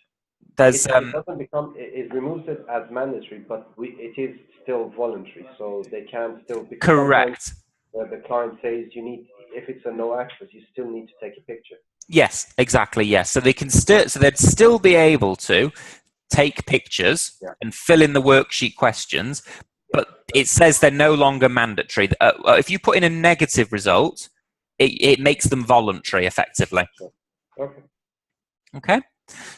There's It doesn't become. It removes it as mandatory, but it is still voluntary, so they can still. Correct. The client says you need. If it's a no access, you still need to take a picture. Yes, exactly. Yes, so they can still. So they'd still be able to take pictures and fill in the worksheet questions, but it says they're no longer mandatory. If you put in a negative result, it makes them voluntary, effectively. Okay. Okay.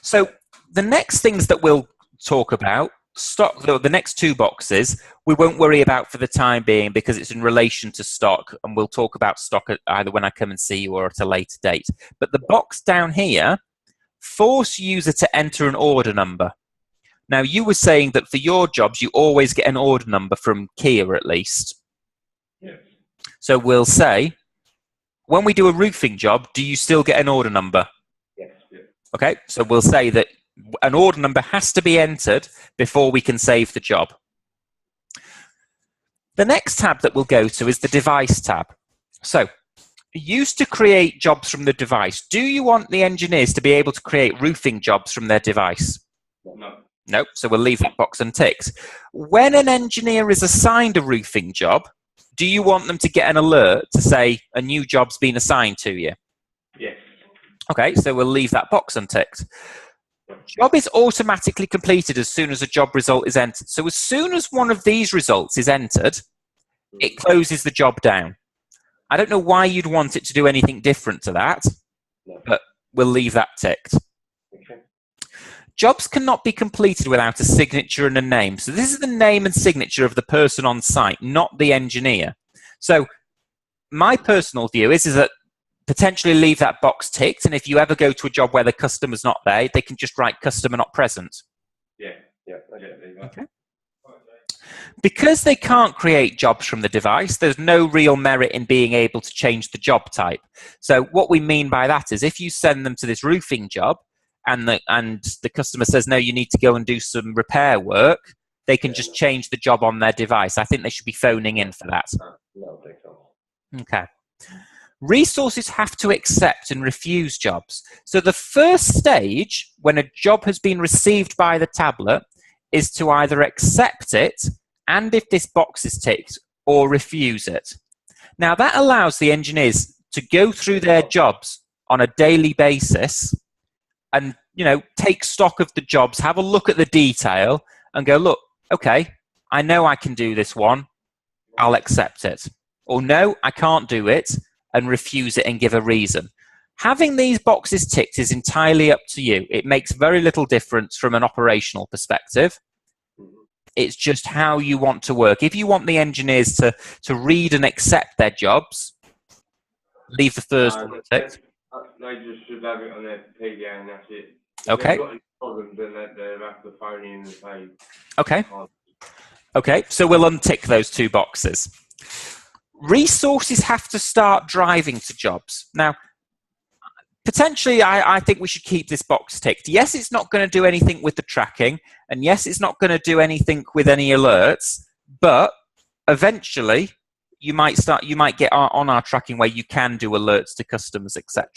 So the next things that we'll talk about, the next two boxes, we won't worry about for the time being because it's in relation to stock, and we'll talk about stock either when I come and see you or at a later date. But the box down here, force user to enter an order number. Now, you were saying that for your jobs, you always get an order number from Kia, at least. Yes. So we'll say, when we do a roofing job, do you still get an order number? Yes. Okay, so we'll say that an order number has to be entered before we can save the job. The next tab that we'll go to is the device tab. So, used to create jobs from the device. Do you want the engineers to be able to create roofing jobs from their device? No. Nope, so we'll leave that box unticked. When an engineer is assigned a roofing job, do you want them to get an alert to say a new job's been assigned to you? Yes. Okay, so we'll leave that box unticked. Job is automatically completed as soon as a job result is entered. So as soon as one of these results is entered, it closes the job down. I don't know why you'd want it to do anything different to that, but we'll leave that ticked. Okay. Jobs cannot be completed without a signature and a name. So this is the name and signature of the person on site, not the engineer. So my personal view is that potentially leave that box ticked, and if you ever go to a job where the customer's not there, they can just write customer not present. Yeah. Okay. Because they can't create jobs from the device, there's no real merit in being able to change the job type. So what we mean by that is if you send them to this roofing job and the customer says, no, you need to go and do some repair work, they can just change the job on their device. I think they should be phoning in for that. No, thanks. Okay. Resources have to accept and refuse jobs. So the first stage, when a job has been received by the tablet, is to either accept it, and if this box is ticked, or refuse it. Now that allows the engineers to go through their jobs on a daily basis and, take stock of the jobs, have a look at the detail and go, look, okay, I know I can do this one, I'll accept it. Or no, I can't do it, and refuse it and give a reason. Having these boxes ticked is entirely up to you. It makes very little difference from an operational perspective. It's just how you want to work. If you want the engineers to read and accept their jobs, leave the first one ticked. They just should have it on their PDA and that's it. Okay. If they've got any problems, then they'll have to phone in and say. Okay. Okay, so we'll untick those two boxes. Resources have to start driving to jobs. Now, potentially, I think we should keep this box ticked. Yes, it's not going to do anything with the tracking, and yes, it's not going to do anything with any alerts, but eventually, you might get on our tracking where you can do alerts to customers, etc.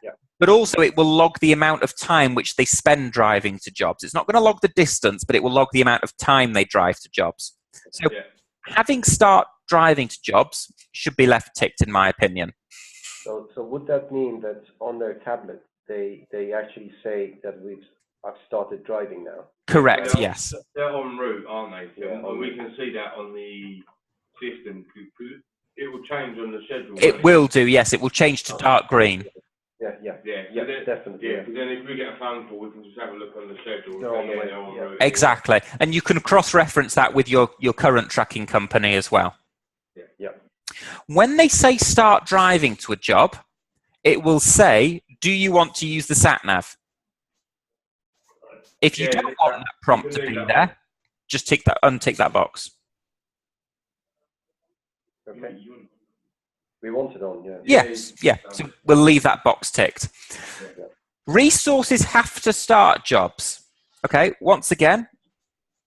Yeah. But also, it will log the amount of time which they spend driving to jobs. It's not going to log the distance, but it will log the amount of time they drive to jobs. So, having start driving to jobs should be left ticked, in my opinion. So would that mean that on their tablet they actually say that I've started driving now? Correct. Yes. They're en route, aren't they? Yeah, and we can see that on the system. It will change on the schedule. It will do. Yes, it will change to dark green. Yeah, definitely. Yeah, because then if we get a phone call, we can just have a look on the schedule. They're on the way. They're en route. Exactly, and you can cross-reference that with your current tracking company as well. Yeah. When they say start driving to a job, it will say, do you want to use the sat-nav? If you don't want that prompt to be there, just untick that box. Okay. We want it on, yeah. Yes, yeah. So we'll leave that box ticked. Yeah. Resources have to start jobs. Okay, once again,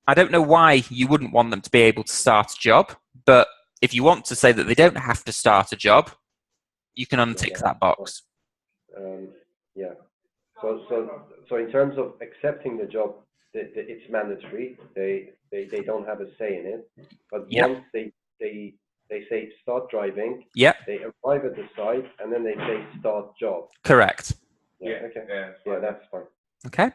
I don't know why you wouldn't want them to be able to start a job, but if you want to say that they don't have to start a job, you can untick that box. Yeah. So in terms of accepting the job, it's mandatory. They don't have a say in it. But once they say start driving, they arrive at the site and then they say start job. Correct. Yeah. Okay. Yeah, that's fine. Okay.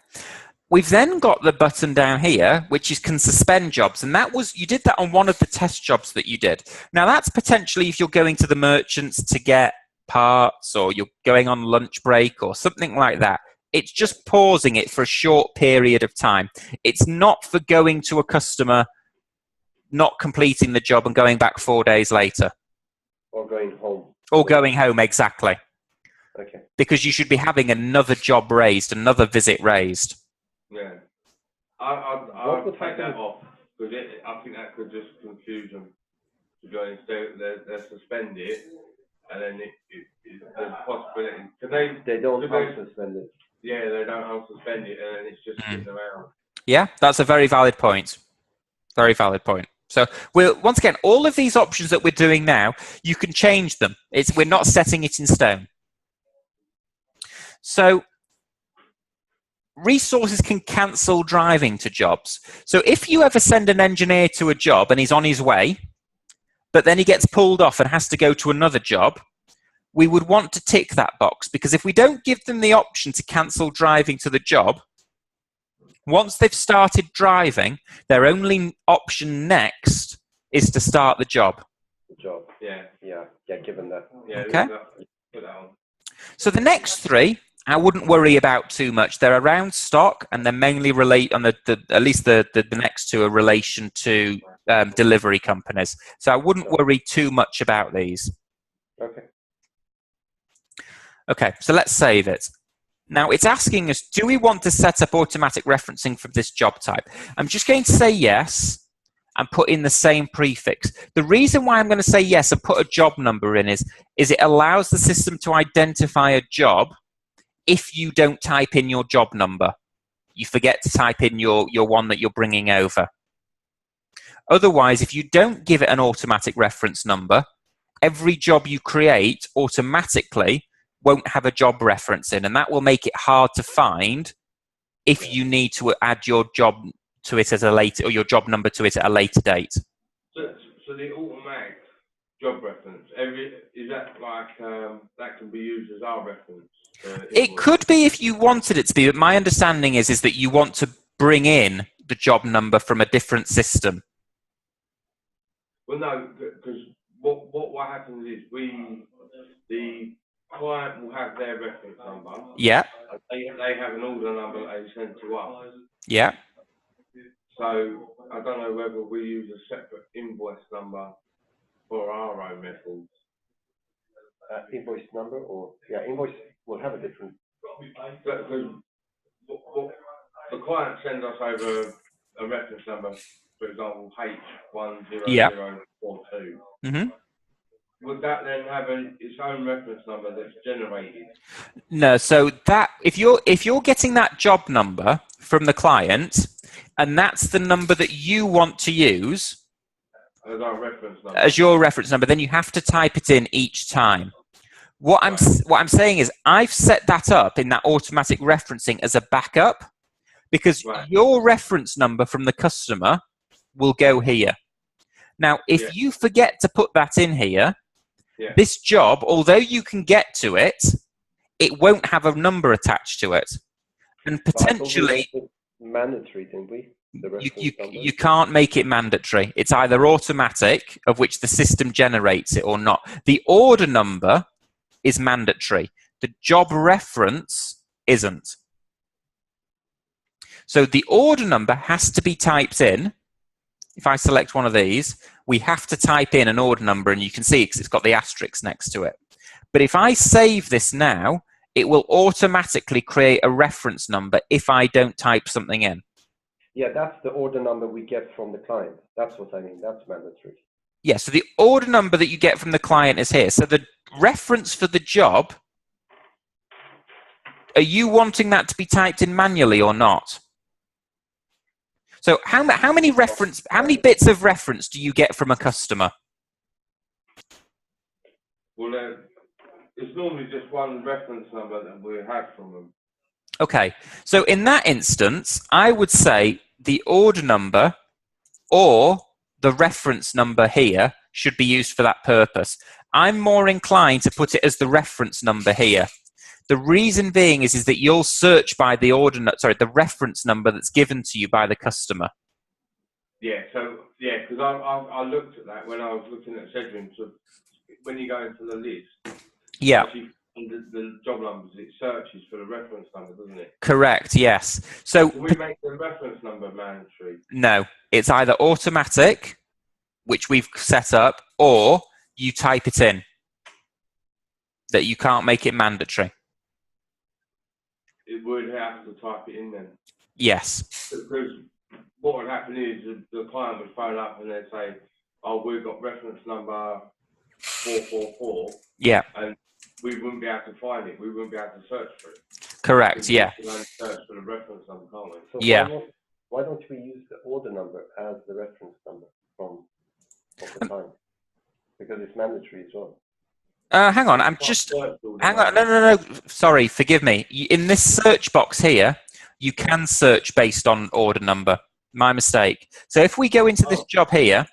We've then got the button down here, which is can suspend jobs. And that was, you did that on one of the test jobs that you did. Now that's potentially if you're going to the merchants to get parts, or you're going on lunch break or something like that. It's just pausing it for a short period of time. It's not for going to a customer, not completing the job and going back 4 days later. Or going home. Or going home, exactly. Okay. Because you should be having another job raised, another visit raised. Yeah. I would take that off, because I think that could just confuse them. To be honest, they suspend it, and then there's a possibility. They don't unsuspend it. Yeah, they don't unsuspend it, and then it's just sitting around. Yeah, that's a very valid point. Very valid point. So once again, all of these options that we're doing now, you can change them. We're not setting it in stone. So resources can cancel driving to jobs. So if you ever send an engineer to a job and he's on his way, but then he gets pulled off and has to go to another job, we would want to tick that box, because if we don't give them the option to cancel driving to the job, once they've started driving, their only option next is to start the job. The job, yeah, given that. Yeah, okay. Put that on. So the next three, I wouldn't worry about too much. They're around stock, and they mainly relate on at least the next two are relation to delivery companies. So I wouldn't worry too much about these. Okay. Okay, so let's save it. Now it's asking us, do we want to set up automatic referencing for this job type? I'm just going to say yes and put in the same prefix. The reason why I'm going to say yes and put a job number in is it allows the system to identify a job if you don't type in your job number. You forget to type in your one that you're bringing over. Otherwise, if you don't give it an automatic reference number, every job you create automatically won't have a job reference in, and that will make it hard to find if you need to add your job to it at a later, or your job number to it at a later date. So the automatic job reference, is that like that can be used as our reference? It could be if you wanted it to be, but my understanding is that you want to bring in the job number from a different system. Well, no, because what happens is the client will have their reference number. Yeah. They have an order number that they send to us. Yeah. So I don't know whether we use a separate invoice number for our own records. Invoice number, or invoice will have a different. Because the client sends us over a reference number, for example, H10042. Mm-hmm. Would that then have its own reference number that's generated? No, so that if you're getting that job number from the client, and that's the number that you want to use as our reference number, as your reference number, then you have to type it in each time. What I'm saying is I've set that up in that automatic referencing as a backup, because your reference number from the customer will go here. Now, if you forget to put that in here, this job, although you can get to it, it won't have a number attached to it. And potentially... mandatory, didn't we? You can't make it mandatory. It's either automatic, of which the system generates it, or not. The order number is mandatory. The job reference isn't. So the order number has to be typed in. If I select one of these, we have to type in an order number, and you can see because it's got the asterisk next to it. But if I save this now, it will automatically create a reference number if I don't type something in. Yeah, that's the order number we get from the client. That's what I mean. That's mandatory. Yeah, so the order number that you get from the client is here. So the reference for the job, are you wanting that to be typed in manually or not? So how many bits of reference do you get from a customer? Well, it's normally just one reference number that we have from them. Okay, so in that instance, I would say the order number or the reference number here should be used for that purpose. I'm more inclined to put it as the reference number here. The reason being is that you'll search by the the reference number that's given to you by the customer. Yeah, so, yeah, because I looked at that when I was looking at scheduling. So when you go into the list, Yeah. actually, the job numbers, it searches for the reference number, doesn't it? Correct, yes. So can we make the reference number mandatory? No, it's either automatic, which we've set up, or you type it in. That you can't make it mandatory. It would have to type it in then. Yes. Because what would happen is the client would phone up and they'd say, "Oh, we've got reference number 444." Yeah. And we wouldn't be able to find it. We wouldn't be able to search for it. Correct. Yeah. We can only search for the reference number, can't we? So yeah. Why don't we use the order number as the reference number from the time? Because it's mandatory as well. Hang on. Hang on. No. Sorry. Forgive me. In this search box here, you can search based on order number. My mistake. So if we go into this job here,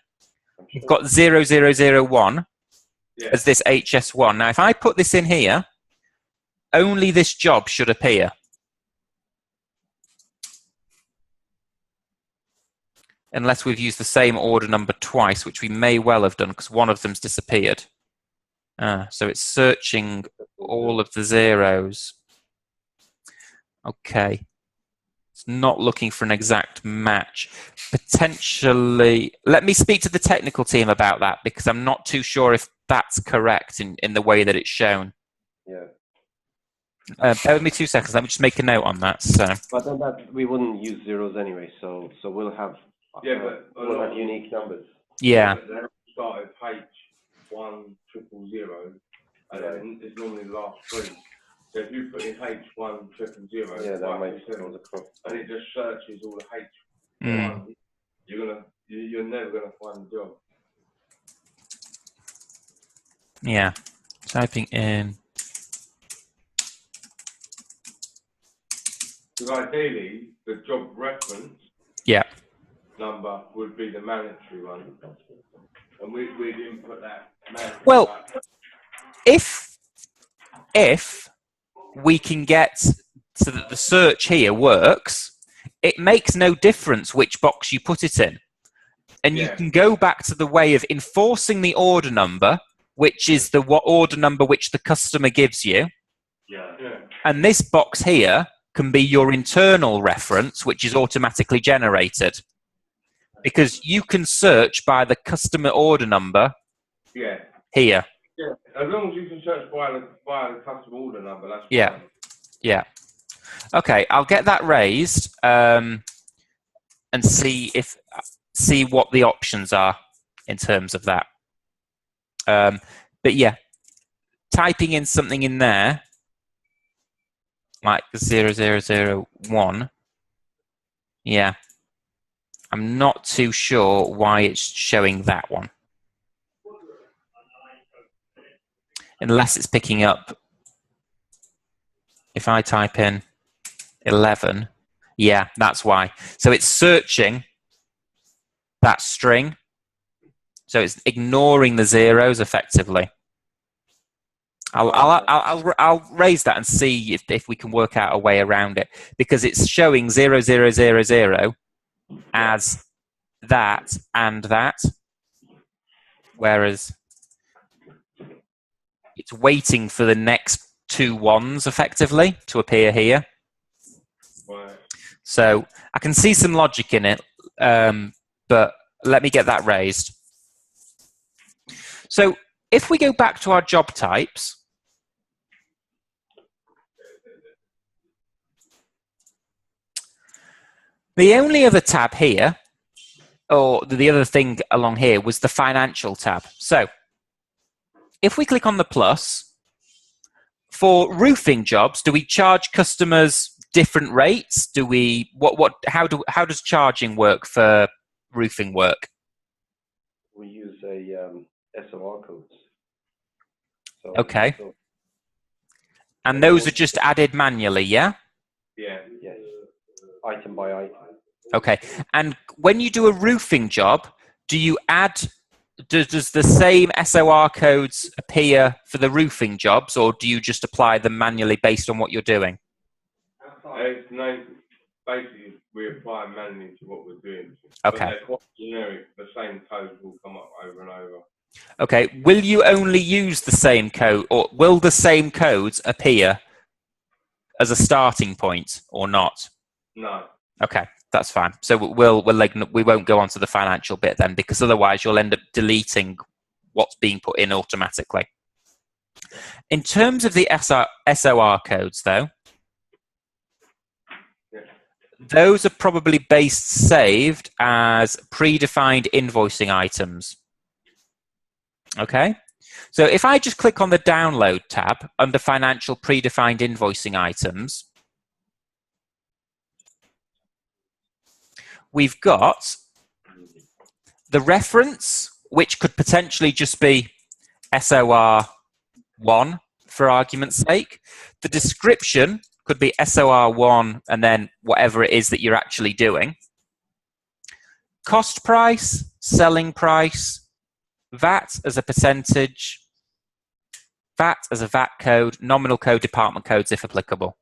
we've got 0001 as this HS1. Now, if I put this in here, only this job should appear. Unless we've used the same order number twice, which we may well have done because one of them's disappeared. So it's searching all of the zeros. Okay. It's not looking for an exact match. Potentially, let me speak to the technical team about that because I'm not too sure if that's correct in the way that it's shown. Yeah. Bear with me 2 seconds. Let me just make a note on that. So. But on that, we wouldn't use zeros anyway, so we'll have we'll have unique numbers. Yeah. They start at H1000, and then it's normally the last three. So if you put in H1000, yeah, that might go across. And it just searches all the H1, you're never gonna find the job. Yeah. Typing in. Because ideally, the job reference number would be the mandatory one, and we'd input that mandatory. Well, if we can get so that the search here works, it makes no difference which box you put it in. And you can go back to the way of enforcing the order number, which is the order number which the customer gives you. Yeah. And this box here can be your internal reference, which is automatically generated. Because you can search by the customer order number here. Yeah, as long as you can search by the customer order number, that's fine. Yeah. Okay, I'll get that raised and see what the options are in terms of that. But yeah, typing in something in there like 0001. Yeah, I'm not too sure why it's showing that one. Unless it's picking up. If I type in 11, yeah, that's why. So it's searching that string. So it's ignoring the zeros effectively. I'll raise that and see if we can work out a way around it, because it's showing 0000 as that and that, whereas it's waiting for the next two ones effectively to appear here. Right. So I can see some logic in it, but let me get that raised. So if we go back to our job types, the only other tab here or the other thing along here was the financial tab. So if we click on the plus, for roofing jobs, do we charge customers different rates? Do we how does charging work for roofing work? We use a SOR codes. So, Okay. So, And those are just added manually, yeah? Yeah. yes. Item by item. Okay. And when you do a roofing job, do you add, does the same SOR codes appear for the roofing jobs, or do you just apply them manually based on what you're doing? Basically, we apply manually to what we're doing. Okay. But they're quite generic. The same codes will come up over and over. Okay. Will you only use the same code, or will the same codes appear as a starting point or not? No. Okay, that's fine. So we won't go on to the financial bit then, because otherwise you'll end up deleting what's being put in automatically. In terms of the SOR codes, though, those are probably saved as predefined invoicing items. Okay, so if I just click on the download tab under financial predefined invoicing items, we've got the reference, which could potentially just be SOR1 for argument's sake. The description could be SOR1 and then whatever it is that you're actually doing. Cost price, selling price, VAT as a percentage, VAT as a VAT code, nominal code, department codes if applicable.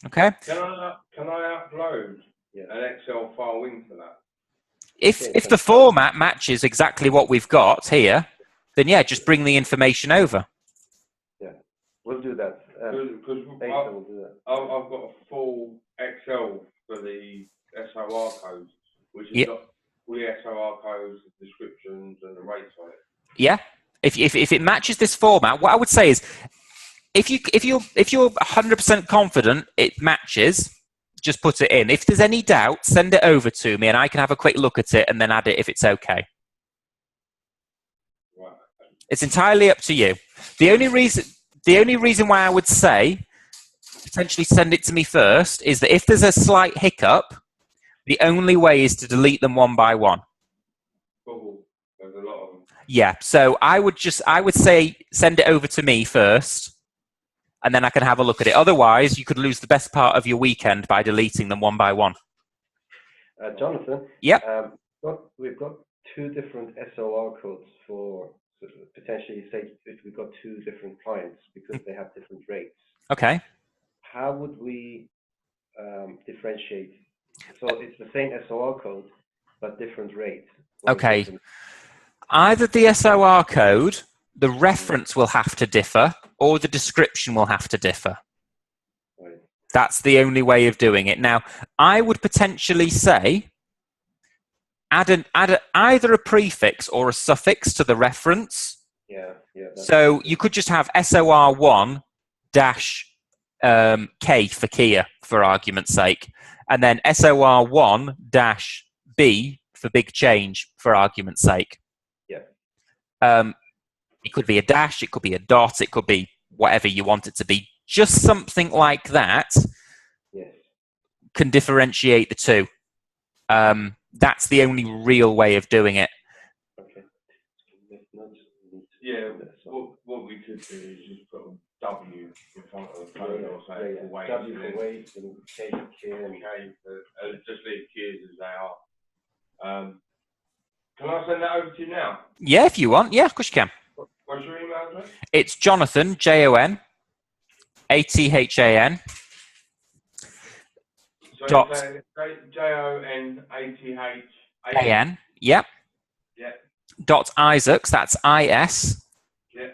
Okay? Can I upload an Excel file into that? If the format matches exactly what we've got here, then yeah, just bring the information over. Yeah, we'll do that. Because will do that. I've got a full Excel for the SOR codes, which has got all the SOR codes, the descriptions, and the rates on it. Yeah, if it matches this format, what I would say is, if you're 100% confident it matches, just put it in. If there's any doubt, send it over to me and I can have a quick look at it and then add it if it's okay. Right. It's entirely up to you. The only reason why I would say potentially send it to me first is that if there's a slight hiccup, the only way is to delete them one by one. Cool. There's a lot of them. Yeah, so I would say send it over to me first, and then I can have a look at it. Otherwise, you could lose the best part of your weekend by deleting them one by one. Jonathan? Yep. We've got two different SOR codes for potentially, say, if we've got two different clients because they have different rates. Okay. How would we differentiate? So it's the same SOR code, but different rates. Okay. Either the SOR code, the reference will have to differ, or the description will have to differ. Right. That's the only way of doing it. Now, I would potentially say add either a prefix or a suffix to the reference. Yeah. So you could just have SOR1 dash K for Kia, for argument's sake, and then SOR1 dash B for big change, for argument's sake. Yeah. It could be a dash, it could be a dot, it could be whatever you want it to be. Just something like that can differentiate the two. That's the only real way of doing it. Okay. Yeah, what we could do is just put a W in front of the code or say for weight. W for weight and K for Kia and K for, just leave Kias as they are. Can I send that over to you now? Yeah, if you want. Yeah, of course you can. What's your email address? It's Jonathan, JONATHAN. So JONATHAN. Yep. Yeah. Dot Isaacs, that's IS. Yeah.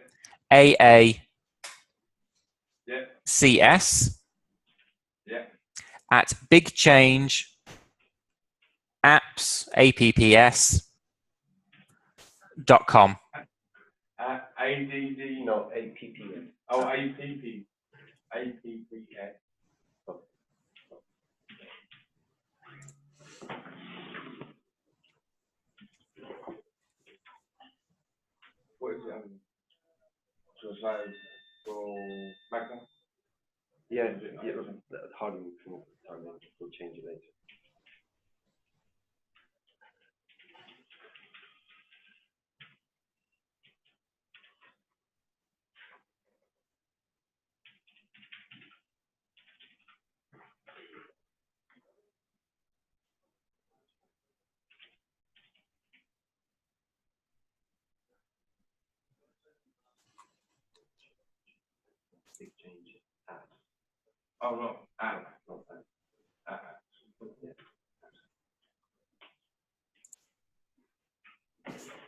AA. Yeah. CS. Yeah. At Big Change Apps, APPS.com. ADD? No, APPS. Oh, APPS. APPS. Yeah, hardly we'll change it later. Big change. Oh, no.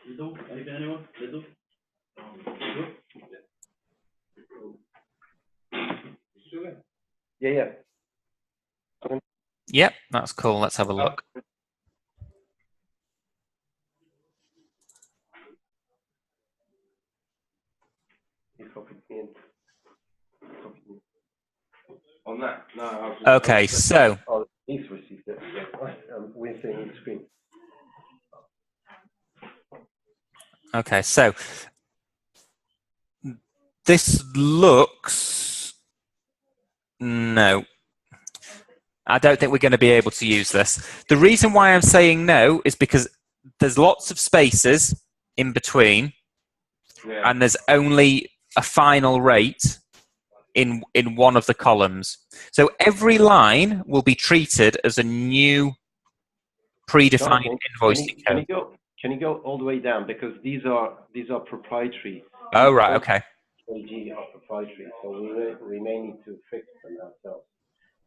Little? Anyone? Little? Yeah. Yep, that's cool. Let's have a look. On that? No. Okay, so. Oh, he's received it. We're seeing the screen. Okay, so this looks. No. I don't think we're going to be able to use this. The reason why I'm saying no is because there's lots of spaces in between, and there's only a final rate in one of the columns. So every line will be treated as a new predefined invoicing code. Can you go all the way down, because these are proprietary. Oh, right, okay. Are proprietary, so we may need to fix them ourselves.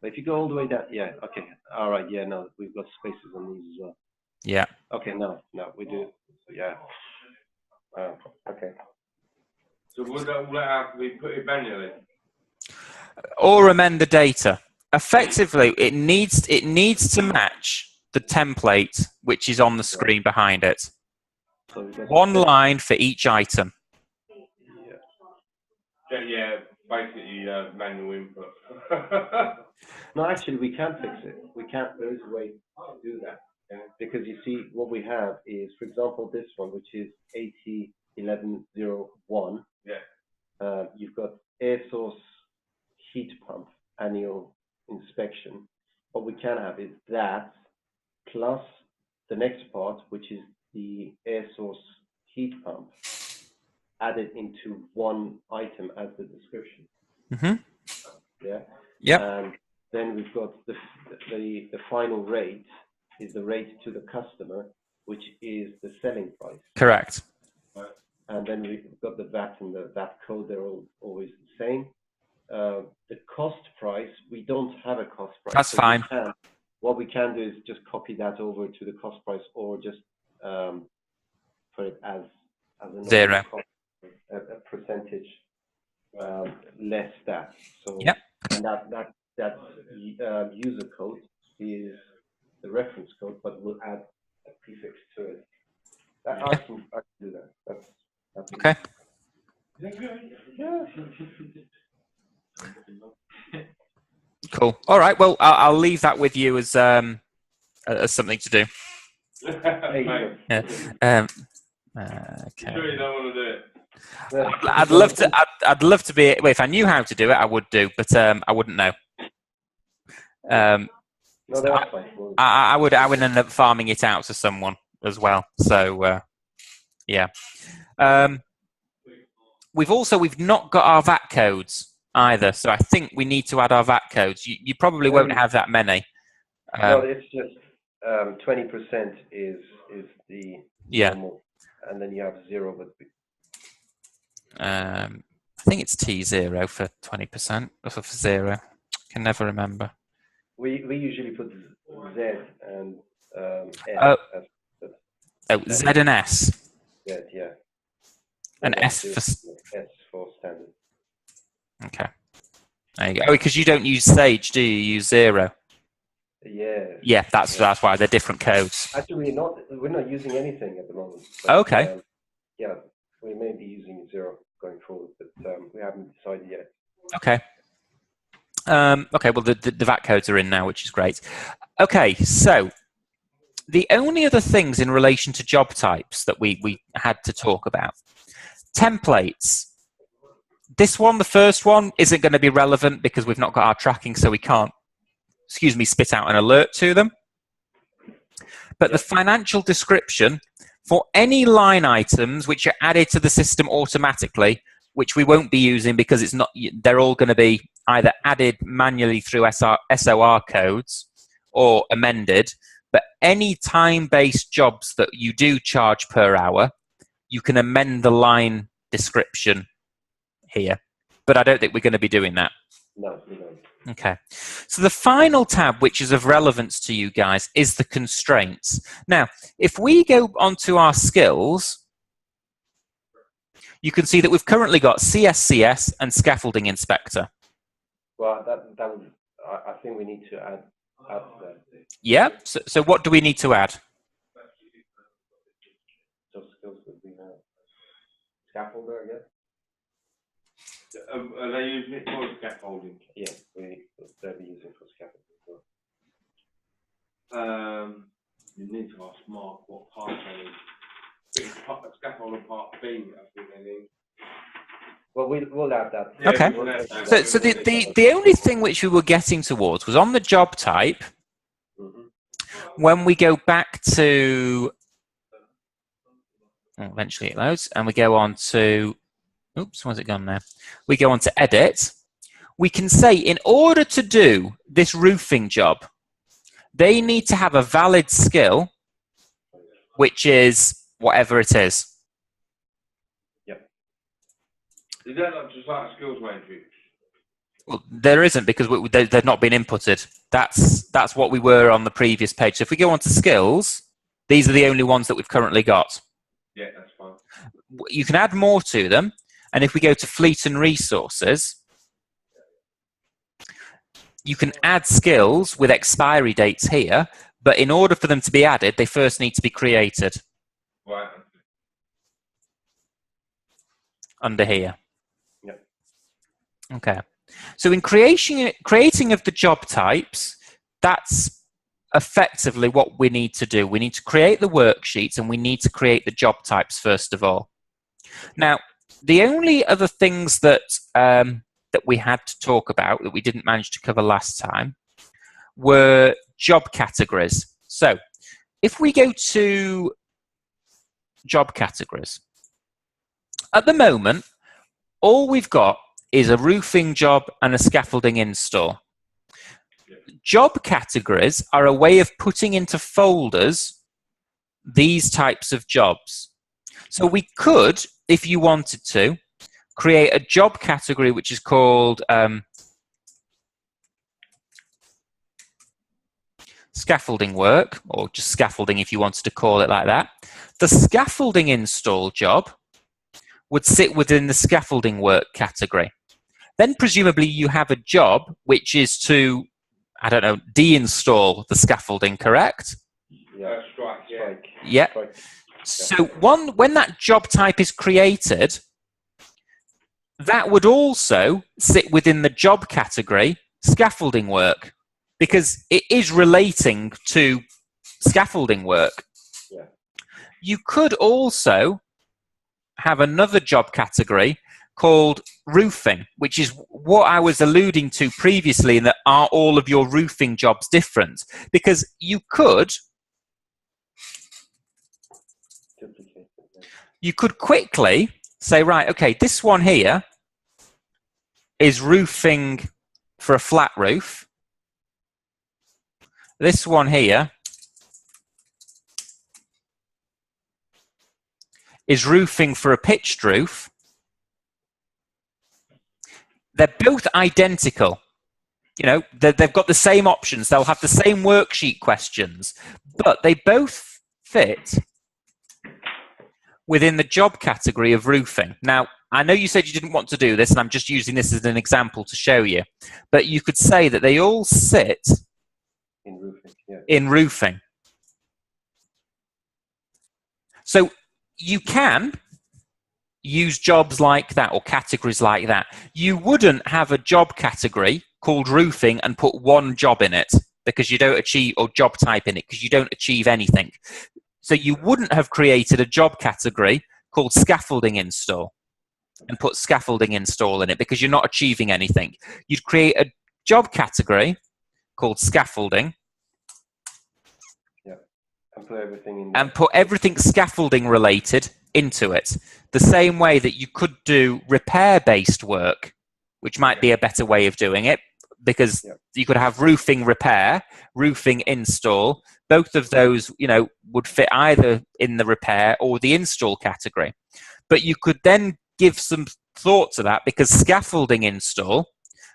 But if you go all the way down, yeah, okay, all right, yeah, no, we've got spaces on these as well. Yeah. Okay, no, we do, yeah. Okay. So would that have to be put in manually? Or amend the data. Effectively, it needs to match the template which is on the screen behind it. So one line for each item. Yeah, basically manual input. No, actually, we can fix it. We can't. There is a way to do that. Because you see, what we have is, for example, this one, which is 801101. Yeah. You've got air source heat pump annual inspection. What we can have is that plus the next part, which is the air source heat pump, added into one item as the description. Mm-hmm. Yeah. Yep. And then we've got the final rate is the rate to the customer, which is the selling price. Correct. And then we've got the VAT and the VAT code. They're all always the same. The cost price, we don't have a cost price. That's fine. What we can do is just copy that over to the cost price, or just put it as a zero. Cost, a percentage less that. So yep. And that user code is the reference code, but we'll add a prefix to it. I can do that. That's okay. Yeah. Cool. All right. Well, I'll leave that with you as something to do. Yeah. Okay. Sure you don't want to do it? I'd love to. I'd love to be. Well, if I knew how to do it, I would do, but I wouldn't know. No, that's fine. I would end up farming it out to someone as well. So yeah. We've not got our VAT codes either, so I think we need to add our VAT codes. You probably won't have that many. No, it's just 20% is the normal, and then you have 0. But I think it's T0 for 20% or for 0. Can never remember. We usually put Z and S. Z and S. Z, yeah. And S for standard. Okay. There you go. Oh, because you don't use Sage, do you? You use 0. Yeah. Yeah, that's why they're different codes. Actually, we're not using anything at the moment. But, okay. Yeah, we may be using 0 going forward, but we haven't decided yet. Okay. Okay. Well, the VAT codes are in now, which is great. Okay, so the only other things in relation to job types that we had to talk about. Templates. This one, the first one, isn't going to be relevant because we've not got our tracking, so we can't, spit out an alert to them. But the financial description, for any line items which are added to the system automatically, which we won't be using because it's not, they're all going to be either added manually through SOR codes or amended. But any time-based jobs that you do charge per hour, you can amend the line description here. But I don't think we're going to be doing that. No, we don't. Okay. So the final tab, which is of relevance to you guys, is the constraints. Now, if we go onto our skills, you can see that we've currently got CSCS and Scaffolding Inspector. Well, I think we need to add that. Yeah. So what do we need to add? Those skills would be scaffolder, I guess. Are they using it for scaffolding? Yeah, they'll be using it for scaffolding as well. You need to ask Mark what part they need. Scaffolding part B, I think they need. Well, we'll add that. Yeah, Okay. we'll add that. So the only thing which we were getting towards was on the job type. When we go back to, eventually it loads, and we go on to, oops, where's it gone now? We go on to edit. We can say, in order to do this roofing job, they need to have a valid skill, which is whatever it is. Yep. Is that not just like a skills matrix? Well, there isn't, because they've not been inputted. That's what we were on the previous page. So if we go on to skills, these are the only ones that we've currently got. Yeah, that's fine. You can add more to them. And if we go to fleet and resources, you can add skills with expiry dates here, but in order for them to be added, they first need to be created. Right. Under here. Yep. Okay. So in creating of the job types, that's effectively what we need to do. We need to create the worksheets and we need to create the job types first of all. Now, the only other things that that we had to talk about that we didn't manage to cover last time were job categories. So if we go to job categories, at the moment, all we've got is a roofing job and a scaffolding install. Job categories are a way of putting into folders these types of jobs. So we could, if you wanted to, create a job category which is called scaffolding work, or just scaffolding if you wanted to call it like that. The scaffolding install job would sit within the scaffolding work category. Then presumably you have a job which is to, I don't know, deinstall the scaffolding, correct? Yeah. Strike, yeah. Yeah. Strike. So when that job type is created, that would also sit within the job category scaffolding work, because it is relating to scaffolding work. Yeah. You could also have another job category called roofing, which is what I was alluding to previously, in that are all of your roofing jobs different? Because you could quickly say, right, okay, this one here is roofing for a flat roof. This one here is roofing for a pitched roof. They're both identical. You know, they've got the same options. They'll have the same worksheet questions, but they both fit within the job category of roofing. Now, I know you said you didn't want to do this, and I'm just using this as an example to show you, but you could say that they all sit in roofing. Yeah. In roofing. So you can use jobs like that or categories like that. You wouldn't have a job category called roofing and put one job in it, because you don't achieve, or job type in it, because you don't achieve anything. So you wouldn't have created a job category called scaffolding install, and put scaffolding install in it because you're not achieving anything. You'd create a job category called scaffolding. Yeah, and put everything in there. And put everything scaffolding related into it. The same way that you could do repair-based work, which might be a better way of doing it, because you could have roofing repair, roofing install. Both of those, would fit either in the repair or the install category. But you could then give some thought to that, because scaffolding install,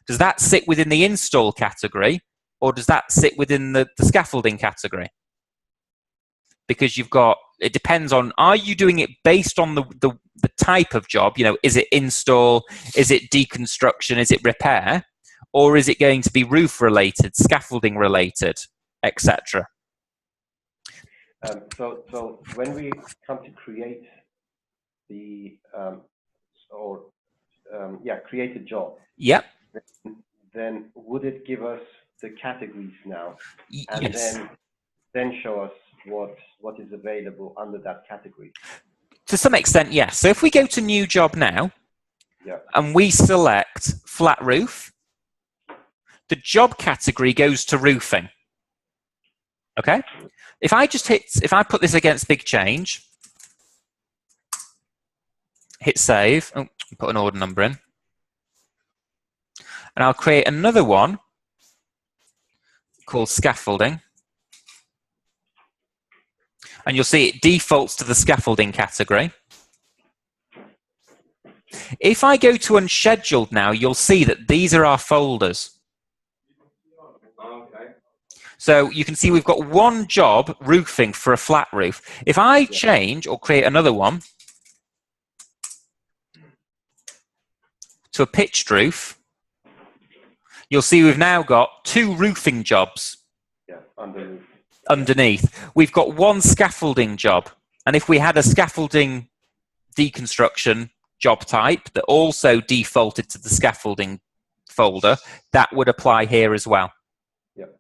does that sit within the install category, or does that sit within the scaffolding category? Because it depends on, are you doing it based on the type of job? Is it install? Is it deconstruction? Is it repair? Or is it going to be roof related, scaffolding related, etc.? So when we come to create create a job. Yep. Then would it give us the categories now? And yes. then show us what is available under that category? To some extent, yes. So if we go to new job now, and we select flat roof, the job category goes to roofing. Okay? If I put this against big change, hit save, put an order number in, and I'll create another one called scaffolding. And you'll see it defaults to the scaffolding category. If I go to unscheduled now, you'll see that these are our folders. Okay. So you can see we've got one job, roofing, for a flat roof. If I change or create another one to a pitched roof, you'll see we've now got 2 roofing jobs. Yeah, underneath. We've got 1 scaffolding job. And if we had a scaffolding deconstruction job type that also defaulted to the scaffolding folder, that would apply here as well. Yep.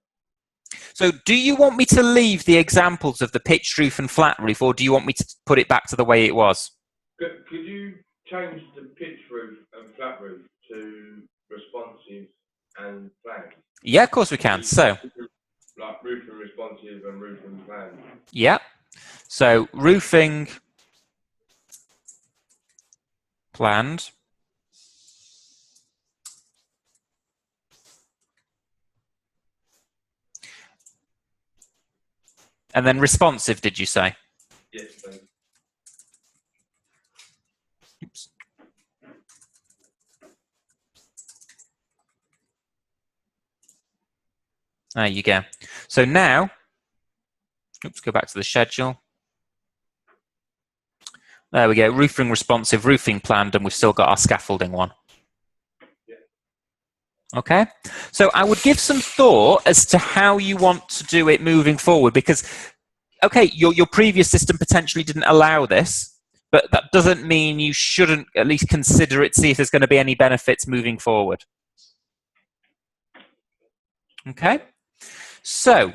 So do you want me to leave the examples of the pitched roof and flat roof, or do you want me to put it back to the way it was? Could you change the pitch roof and flat roof to responsive and planned? Yeah, of course we can. So like roofing responsive and roofing planned. Yeah. So roofing planned. And then responsive, did you say? Yes, please. Oops. There you go. So now, go back to the schedule. There we go, roofing responsive, roofing planned, and we've still got our scaffolding one. Okay, so I would give some thought as to how you want to do it moving forward, because, okay, your previous system potentially didn't allow this, but that doesn't mean you shouldn't at least consider it, see if there's going to be any benefits moving forward. Okay, so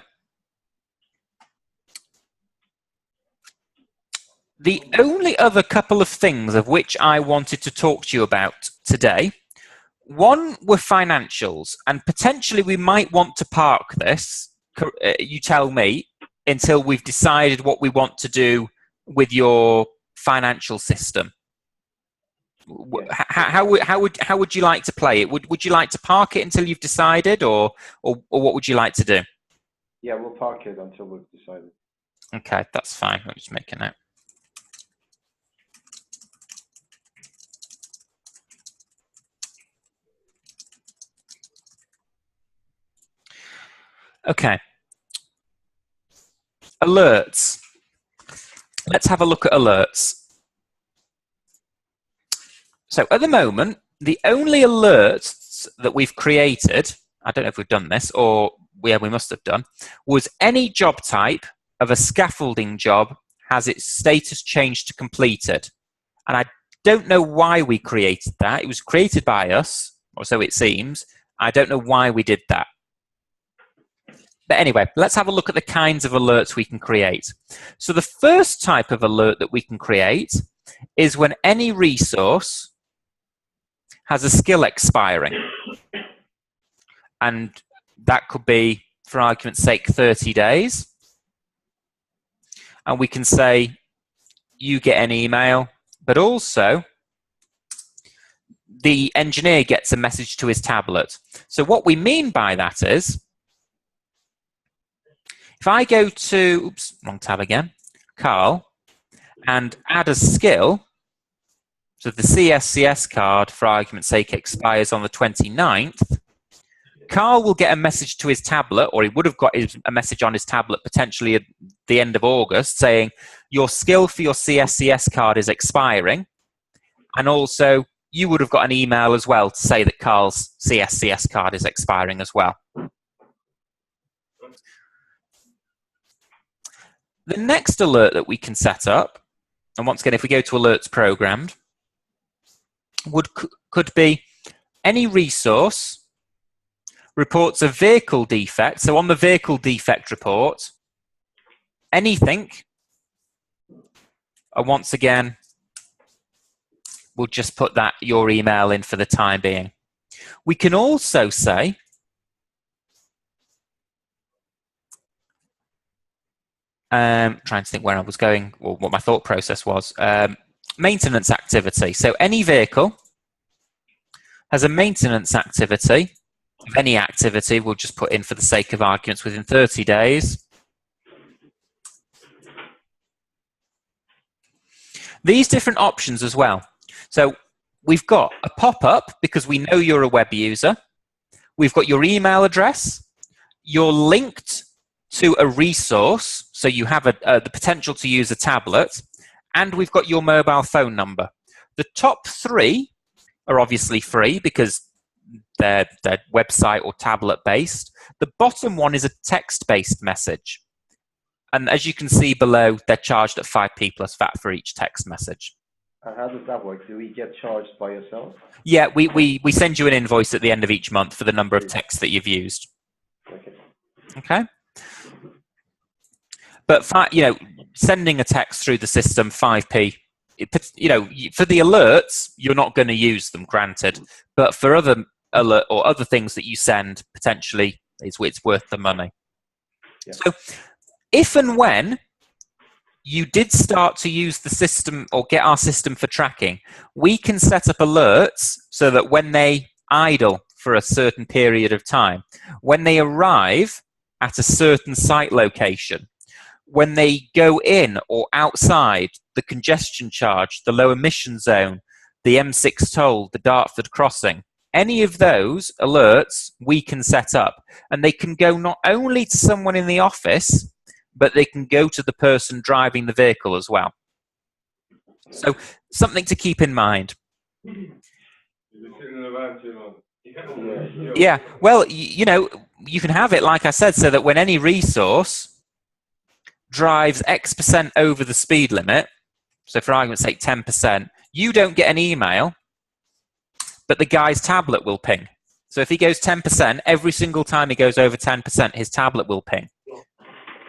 the only other couple of things of which I wanted to talk to you about today, one were financials, and potentially we might want to park this, you tell me, until we've decided what we want to do with your financial system. How would you like to play it? Would you like to park it until you've decided, or what would you like to do? Yeah, we'll park it until we've decided. Okay, that's fine. I'll just make a note. Okay. Alerts. Let's have a look at alerts. So at the moment, the only alerts that we've created, I don't know if we've done this, or we must have done, was any job type of a scaffolding job has its status changed to completed. And I don't know why we created that. It was created by us, or so it seems. I don't know why we did that. But anyway, let's have a look at the kinds of alerts we can create. So the first type of alert that we can create is when any resource has a skill expiring. And that could be, for argument's sake, 30 days. And we can say, you get an email, but also the engineer gets a message to his tablet. So what we mean by that is, if I go to, oops, wrong tab again, Carl, and add a skill, so the CSCS card, for argument's sake, expires on the 29th, Carl will get a message to his tablet, or he would have got a message on his tablet potentially at the end of August saying, your skill for your CSCS card is expiring. And also, you would have got an email as well to say that Carl's CSCS card is expiring as well. The next alert that we can set up, and once again, if we go to alerts programmed, could be any resource reports a vehicle defect. So on the vehicle defect report, anything, and once again, we'll just put that your email in for the time being. We can also say, trying to think where I was going, or what my thought process was, maintenance activity. So any vehicle has a maintenance activity of any activity, we'll just put in for the sake of arguments within 30 days. These different options as well. So we've got a pop-up because we know you're a web user. We've got your email address. You're linked to a resource, so you have the potential to use a tablet. And we've got your mobile phone number. The top three are obviously free because they're website or tablet based. The bottom one is a text based message. And as you can see below, they're charged at 5p plus VAT for each text message. And how does that work? Do we get charged by yourself? Yeah, we send you an invoice at the end of each month for the number of texts that you've used. Okay. But sending a text through the system, 5p. For the alerts, you're not going to use them, granted. But for other alert or other things that you send, potentially, it's worth the money. Yeah. So, if and when you did start to use the system or get our system for tracking, we can set up alerts so that when they idle for a certain period of time, when they arrive at a certain site location, when they go in or outside the congestion charge, the low emission zone, the M6 toll, the Dartford crossing, any of those alerts we can set up. And they can go not only to someone in the office, but they can go to the person driving the vehicle as well. So something to keep in mind. Yeah, well, you can have it, like I said, so that when any resource drives X% over the speed limit, so for argument's sake 10%, you don't get an email, but the guy's tablet will ping. So if he goes 10%, every single time he goes over 10%, his tablet will ping.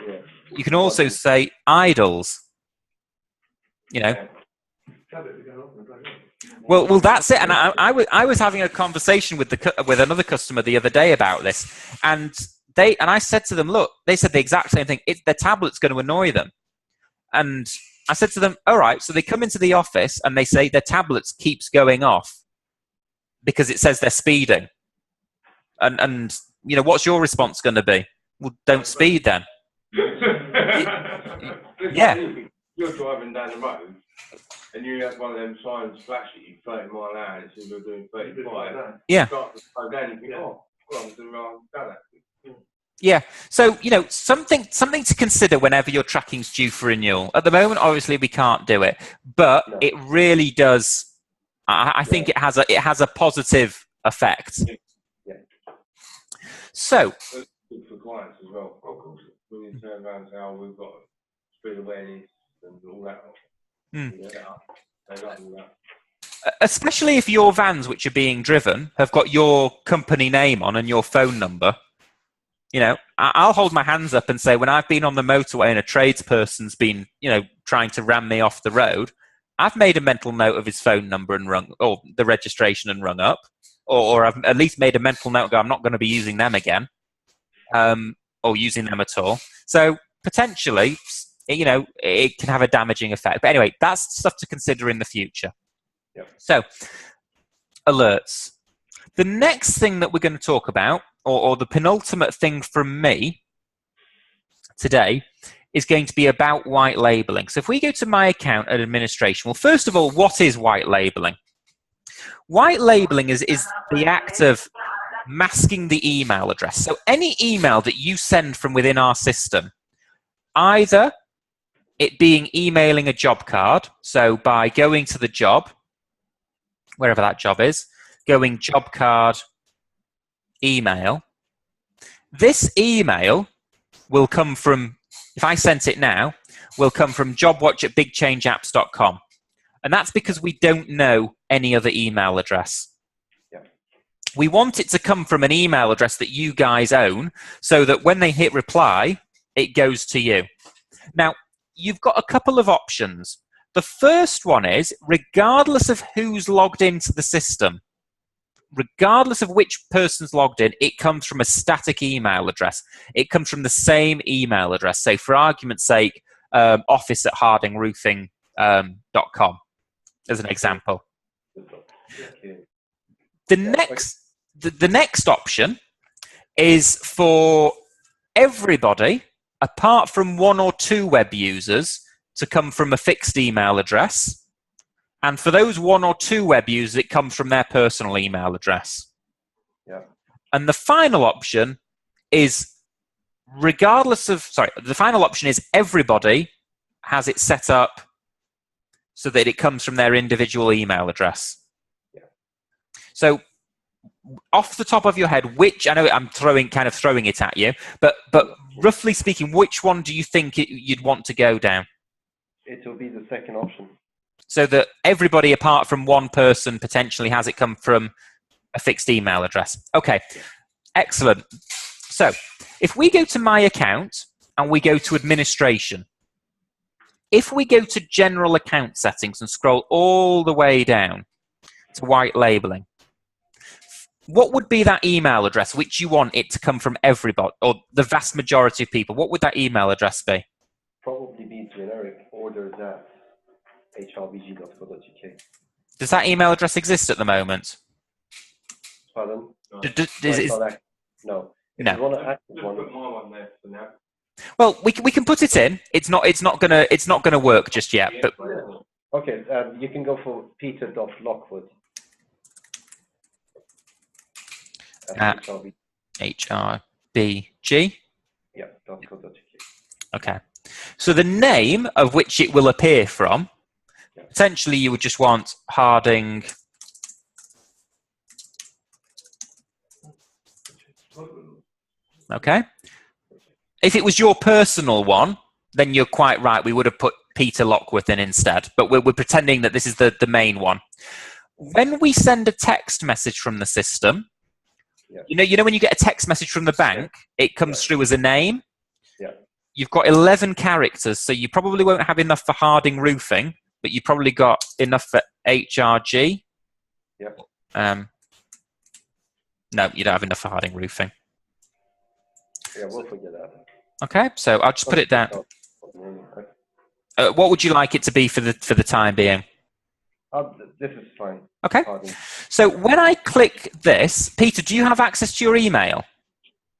Yeah. You can also say idles. Well, that's it. And I was having a conversation with another customer the other day about this, and I said to them, look, they said the exact same thing. Their tablet's going to annoy them, and I said to them, all right. So they come into the office and they say their tablet keeps going off because it says they're speeding, and what's your response going to be? Well, don't speed then. Yeah. You're driving down the road and you have one of them signs flash at you 30 mile an hour and it says you're doing 35. Yeah. Yeah. So, something to consider whenever your tracking's due for renewal. At the moment, obviously, we can't do it, but it really does. I think it has a positive effect. Yeah. So. Good for clients as well. Of course. When you turn around and say, oh, we've got speed awareness and all that. Especially if your vans, which are being driven, have got your company name on and your phone number. I'll hold my hands up and say, when I've been on the motorway and a tradesperson's been, trying to ram me off the road, I've made a mental note of his phone number and rung, or the registration and rung up, or I've at least made a mental note. I'm not going to be using them again, or using them at all. So potentially, it can have a damaging effect. But anyway, that's stuff to consider in the future. Yep. So, alerts. The next thing that we're going to talk about, or the penultimate thing from me today, is going to be about white labeling. So if we go to my account at administration, well, first of all, what is white labeling? White labeling is the act of masking the email address. So any email that you send from within our system, either it being emailing a job card, so by going to the job, wherever that job is, going job card, email, this email will come from, if I sent it now, will come from jobwatch@bigchangeapps.com. And that's because we don't know any other email address. Yeah. We want it to come from an email address that you guys own so that when they hit reply, it goes to you. Now, you've got a couple of options. The first one is, regardless of who's logged into the system, regardless of which person's logged in, it comes from a static email address. It comes from the same email address. So for argument's sake, office@hardingroofing.com as an example. The next option is for everybody, apart from one or two web users, to come from a fixed email address. And for those one or two web users, it comes from their personal email address. Yeah. And the final option is the final option is everybody has it set up so that it comes from their individual email address. Yeah. So off the top of your head, I know I'm throwing it at you, but roughly speaking, which one do you think you'd want to go down? It will be the second option. So that everybody apart from one person potentially has it come from a fixed email address. Okay, excellent. So if we go to my account and we go to administration, if we go to general account settings and scroll all the way down to white labeling, what would be that email address which you want it to come from everybody, or the vast majority of people? What would that email address be? Probably be generic orders@hrbg.co.uk. Does that email address exist at the moment? Pardon? No. No. If you want to access one, Put my one there for now. Well, we can put it in. It's not gonna work just yet. But okay, you can go for peter.lockwood at HRBG. Yeah, .co.uk. Okay. So the name of which it will appear from, essentially you would just want Harding Okay. If it was your personal one, then you're quite right. We would have put Peter Lockwood in instead. But we're pretending that this is the main one. When we send a text message from the system, you know when you get a text message from the bank, it comes through as a name. Yeah. You've got 11 characters, so you probably won't have enough for Harding Roofing, but you probably got enough for HRG. Yep. No, you don't have enough for Harding Roofing. Yeah, we'll figure that out. Okay, so I'll just put it down. What would you like it to be for the time being? This is fine. Okay. Harding. So when I click this, Peter, do you have access to your email?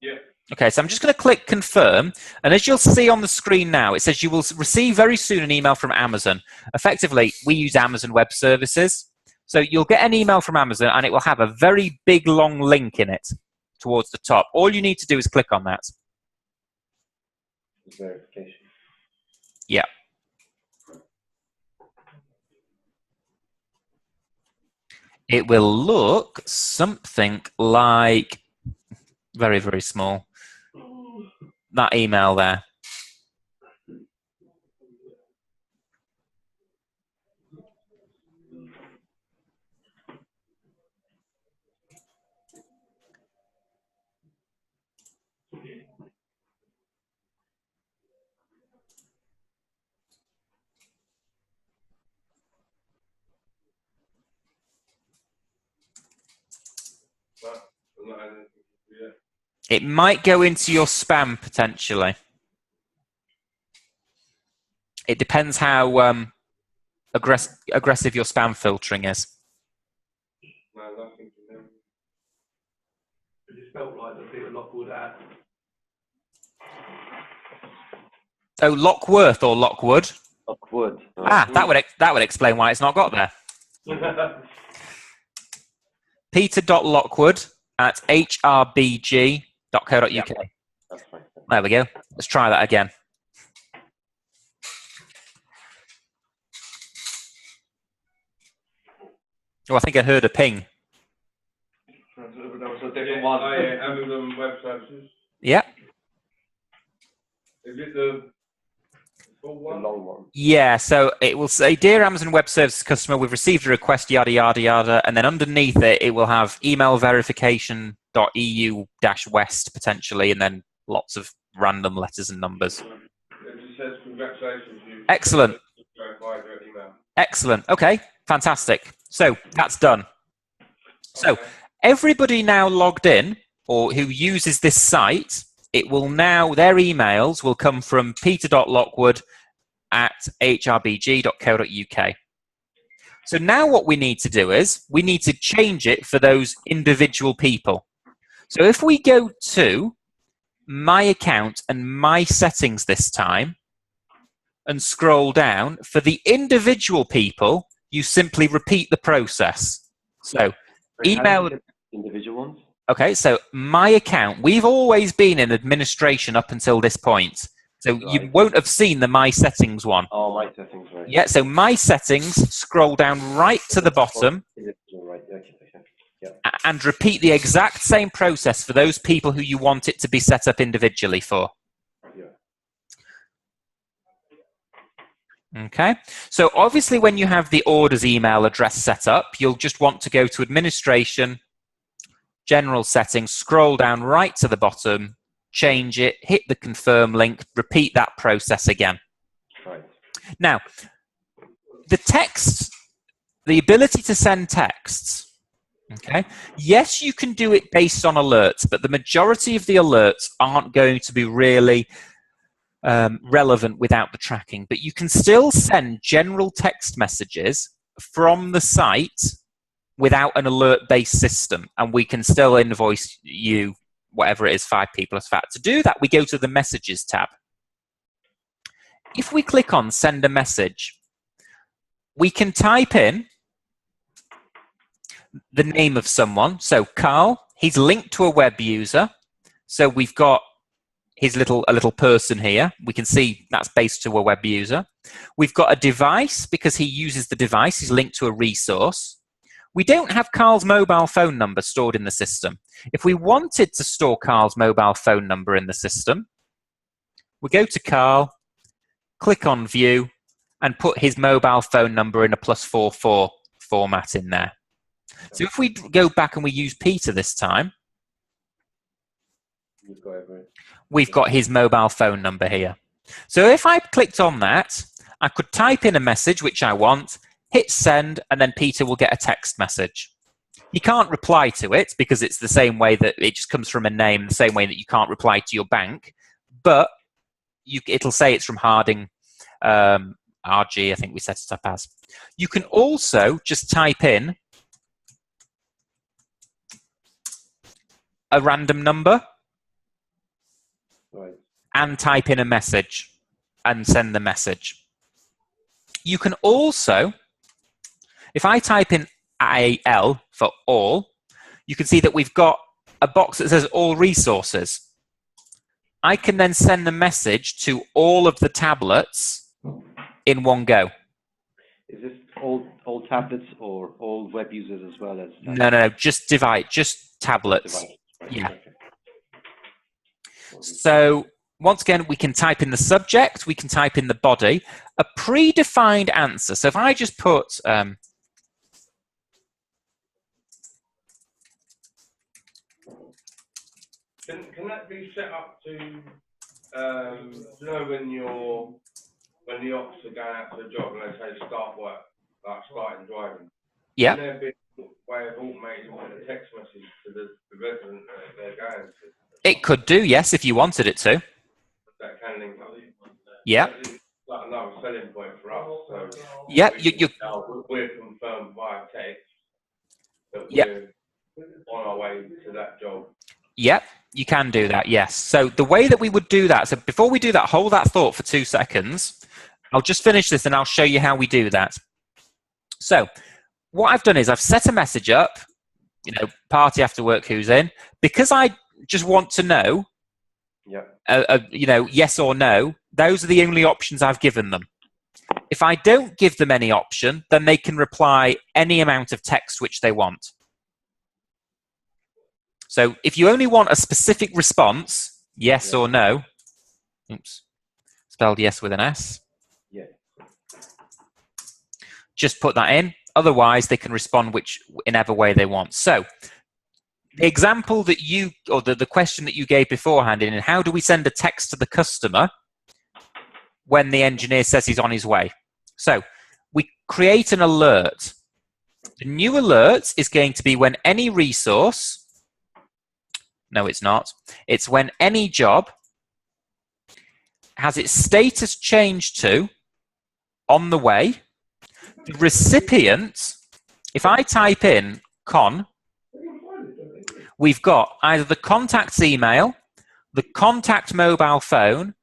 Yeah. Okay, so I'm just going to click confirm, and as you'll see on the screen now, it says you will receive very soon an email from Amazon. Effectively, we use Amazon Web Services. So you'll get an email from Amazon, and it will have a very big, long link in it towards the top. All you need to do is click on that. Verification. Yeah. It will look something like very, very small. That email there. I'm not adding anything yet. It might go into your spam potentially. It depends how aggressive your spam filtering is. No, nothing to do. It just felt like the Peter Lockwood ad. Oh, Lockworth or Lockwood? Lockwood. That would explain why it's not got there. peter.lockwood@hrbg.co.uk. Yeah, that's fine. There we go. Let's try that again. Oh, I think I heard a ping. That was a different one. Oh, yeah, Amazon Web Services. Yeah. Is it the full The one? long one. Yeah, so it will say, "Dear Amazon Web Services customer, we've received a request, yada, yada, yada." And then underneath it, it will have email verification.eu-west potentially, and then lots of random letters and numbers. It just says, "Congratulations, you." Excellent. Verified your email. Excellent. Okay, fantastic. So that's done. So Okay. everybody now logged in or who uses this site, it will now, their emails will come from peter.lockwood@hrbg.co.uk. So now what we need to do is we need to change it for those individual people. So if we go to my account and my settings this time and scroll down, for the individual people, you simply repeat the process. So email individual ones. Okay, so my account, we've always been in administration up until this point. So you Right. won't have seen the My Settings one. Oh, my settings, right. Yeah, so My Settings, scroll down right to the bottom Right. Okay. Yeah. and repeat the exact same process for those people who you want it to be set up individually for. Yeah. Okay, so obviously when you have the orders email address set up, you'll just want to go to Administration, General Settings, scroll down right to the bottom, change it, hit the confirm link, repeat that process again. Right. Now, the text, the ability to send texts, okay? Yes, you can do it based on alerts, but the majority of the alerts aren't going to be really relevant without the tracking. But you can still send general text messages from the site without an alert-based system, and we can still invoice you whatever it is, 5p plus VAT. To do that, we go to the Messages tab. If we click on Send a Message, we can type in the name of someone. So Carl, he's linked to a web user. So we've got a little person here. We can see that's based to a web user. We've got a device because he uses the device. He's linked to a resource. We don't have Carl's mobile phone number stored in the system. If we wanted to store Carl's mobile phone number in the system, we go to Carl, click on View, and put his mobile phone number in a +44 format in there. So if we go back and we use Peter this time, we've got his mobile phone number here. So if I clicked on that, I could type in a message which I want, hit send, and then Peter will get a text message. He can't reply to it because it's the same way that it just comes from a name, the same way that you can't reply to your bank, but it'll say it's from Harding RG, I think we set it up as. You can also just type in a random number and type in a message and send the message. You can also, if I type in AL for all, you can see that we've got a box that says all resources. I can then send the message to all of the tablets in one go. Is this all tablets or all web users as well as? No, just device, just tablets. Device. Right. Yeah. Okay. So once again, we can type in the subject, we can type in the body, a predefined answer. So if I just put Can that be set up to, you know, when the ops are going out to a job and they say start work, like starting driving? yeah. Can there be a way of automating a text message to the resident that they're going to? It could do, yes, if you wanted it to. That can link up. Yeah. That is like another selling point for us. So Yeah, we're confirmed via text that Yeah. we're on our way to that job. Yep, you can do that, yes. So the way that we would do that, so before we do that, hold that thought for 2 seconds. I'll just finish this and I'll show you how we do that. So what I've done is I've set a message up, party after work, who's in, because I just want to know, yes or no. Those are the only options I've given them. If I don't give them any option, then they can reply any amount of text which they want. So if you only want a specific response, yes or no, oops, spelled yes with an S, just put that in. Otherwise, they can respond in every way they want. So the example that you, or the question that you gave beforehand, in how do we send a text to the customer when the engineer says he's on his way? So we create an alert. The new alert is going to be when any resource, no, it's not. It's when any job has its status changed to on the way. The recipient, if I type in con, we've got either the contact's email, the contact mobile phone,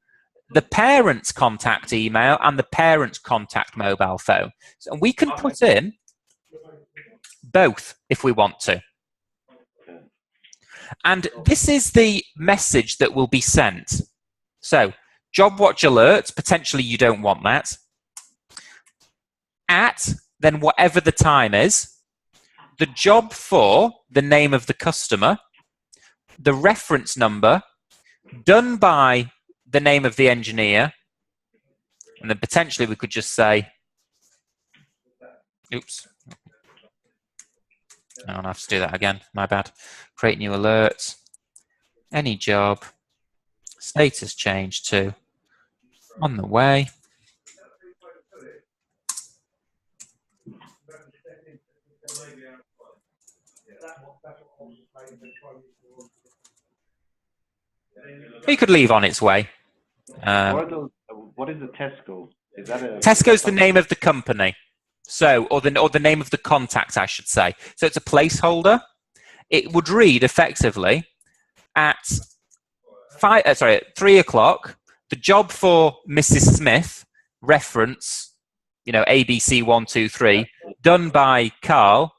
the parent's contact email, and the parent's contact mobile phone. So we can put in both if we want to. And this is the message that will be sent. So, JobWatch alerts, potentially you don't want that. At, then whatever the time is. The job for, the name of the customer. The reference number, done by the name of the engineer. And then potentially we could just say, oops. I'll have to do that again, my bad. Create new alerts. Any job. Status change to on the way. You could leave on its way. What is the Tesco? Is that a Tesco's the name of the company. So, or the name of the contact, I should say. So it's a placeholder. It would read effectively at 3 o'clock. The job for Mrs. Smith, reference, ABC 123, done by Carl,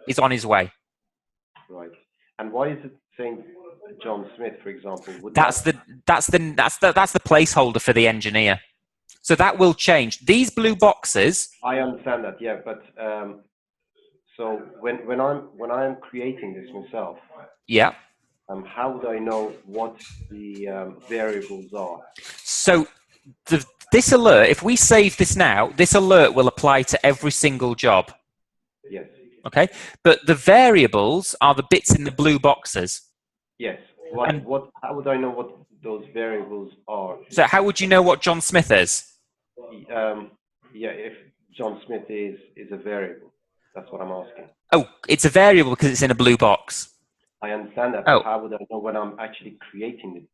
is on his way. Right. And why is it saying John Smith, for example? That's the placeholder for the engineer. So that will change. These blue boxes. I understand that, yeah, but so when I'm creating this myself, yeah. How would I know what the variables are? So this alert, if we save this now, this alert will apply to every single job. Yes. Okay, but the variables are the bits in the blue boxes. Yes. How would I know what those variables are? So how would you know what John Smith is? If John Smith is a variable, that's what I'm asking. Oh, it's a variable because it's in a blue box. I understand that. Oh. But how would I know when I'm actually creating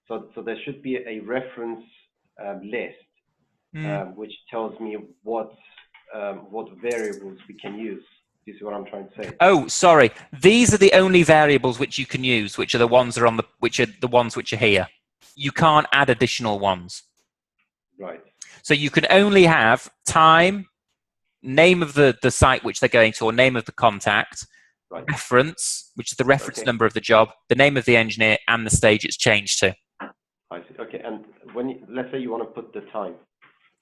so there should be a reference list which tells me what variables we can use. You see what I'm trying to say? Oh, sorry. These are the only variables which you can use, which are the ones that are which are here. You can't add additional ones. Right. So you can only have time, name of the site which they're going to, or name of the contact, right. Reference, which is the reference number of the job, the name of the engineer, and the stage it's changed to. I see. Okay. And let's say you want to put the time,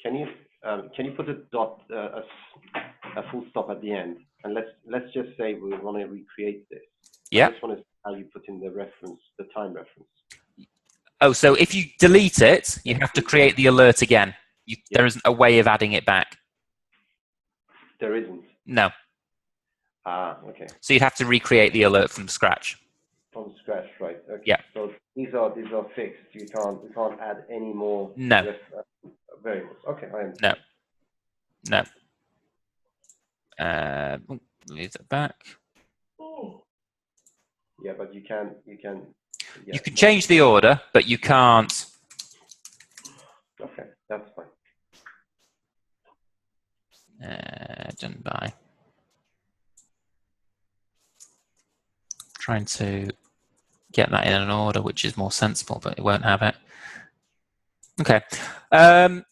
can you put a dot, a full stop at the end? And let's just say we want to recreate this. Yeah. I just want to see how you put in the reference, the time reference. Oh, so if you delete it, you have to create the alert again. There isn't a way of adding it back. There isn't? No. Okay. So you'd have to recreate the alert from scratch. From scratch, right? Okay. Yeah. So these are fixed. We can't add any more. No. Variables. Okay, I understand. No. leave it back. Yeah, but you can. Yeah, you can change the order, but you can't. Okay, that's fine. Done by. Trying to get that in an order which is more sensible, but it won't have it. Okay. Do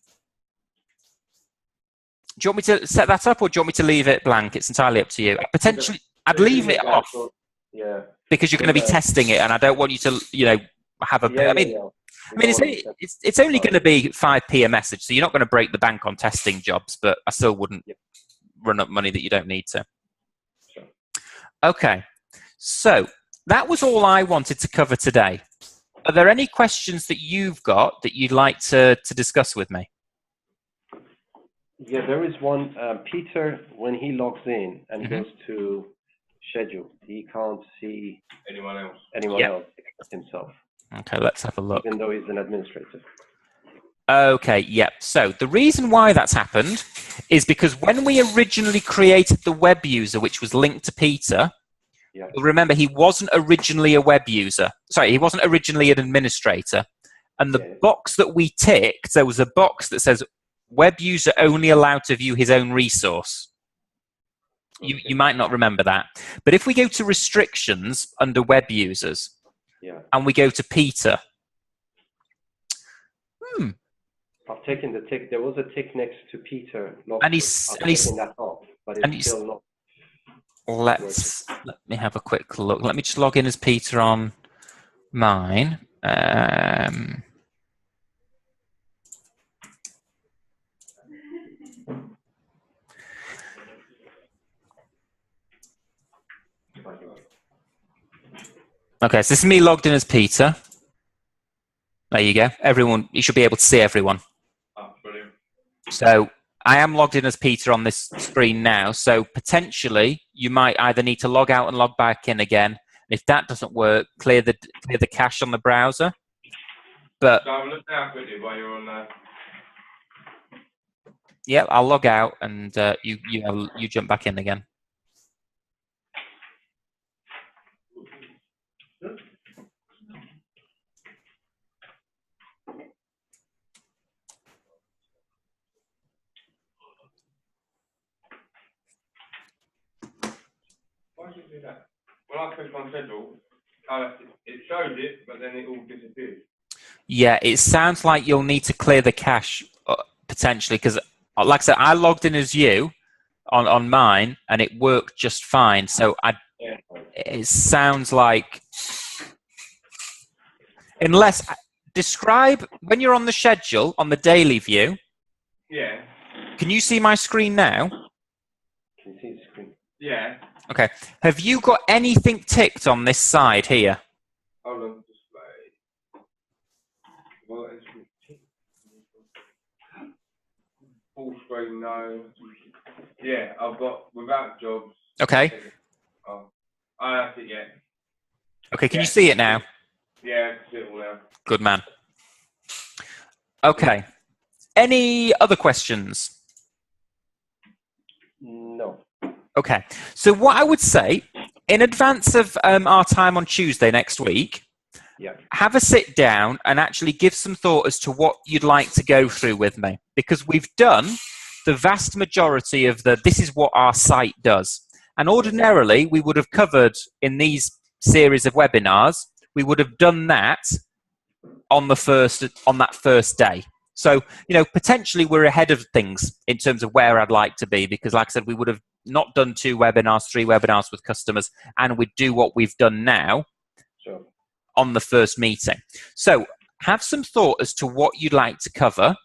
you want me to set that up, or do you want me to leave it blank? It's entirely up to you. Potentially, I'd leave it off. Yeah. Because you're going to be testing it, and I don't want you to, have a. Yeah, I mean, it's only going to be 5p a message, so you're not going to break the bank on testing jobs. But I still wouldn't run up money that you don't need to. Sure. Okay, so that was all I wanted to cover today. Are there any questions that you've got that you'd like to discuss with me? Yeah, there is one. Peter, when he logs in and goes to schedule, he can't see Anyone else except himself. Okay, let's have a look. Even though he's an administrator. Okay, yep. So the reason why that's happened is because when we originally created the web user, which was linked to Peter, remember he wasn't originally a web user. Sorry, he wasn't originally an administrator. And the box that we ticked, there was a box that says web user only allowed to view his own resource. You might not remember that. But if we go to restrictions under web users and we go to Peter. I've taken the tick. There was a tick next to Peter. And he's that off, but it's still not. Let me have a quick look. Let me just log in as Peter on mine. Okay, so this is me logged in as Peter. There you go. Everyone, you should be able to see everyone. Oh, brilliant. So I am logged in as Peter on this screen now. So potentially you might either need to log out and log back in again. If that doesn't work, clear the cache on the browser. But so I'll look now quickly while you're on there. Yeah, I'll log out and you jump back in again. Why did you do that? When I click on schedule, it shows it, but then it all disappears. Yeah, it sounds like you'll need to clear the cache potentially, because, like I said, I logged in as you on mine, and it worked just fine. So it sounds like, unless describe when you're on the schedule on the daily view. Yeah. Can you see my screen now? Can you see the screen? Yeah. Okay. Have you got anything ticked on this side here? Hold on, display. Well, it's full screen, no. Yeah, I've got without jobs. Okay. Oh, that's it, yeah. Okay, can you see it now? Yeah, I can see it all now. Good man. Okay. Any other questions? No. Okay. So what I would say, in advance of our time on Tuesday next week, have a sit down and actually give some thought as to what you'd like to go through with me. Because we've done the vast majority of this is what our site does. And ordinarily, we would have covered in these series of webinars, we would have done that on that first day. So, potentially we're ahead of things in terms of where I'd like to be, because like I said, we would have not done 2 webinars, 3 webinars with customers, and we'd do what we've done now on the first meeting. So have some thought as to what you'd like to cover.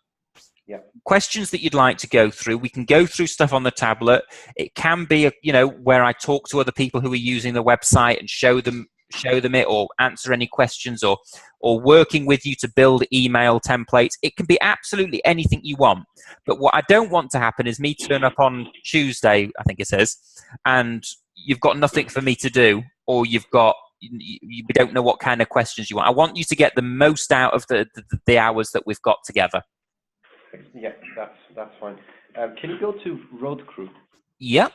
Questions that you'd like to go through. We can go through stuff on the tablet. It can be, where I talk to other people who are using the website and show them it, or answer any questions, or working with you to build email templates. It can be absolutely anything you want. But what I don't want to happen is me turn up on Tuesday, I think it is, and you've got nothing for me to do, or you don't know what kind of questions you want. I want you to get the most out of the hours that we've got together. Yeah, that's fine. Can you go to road crew? Yep.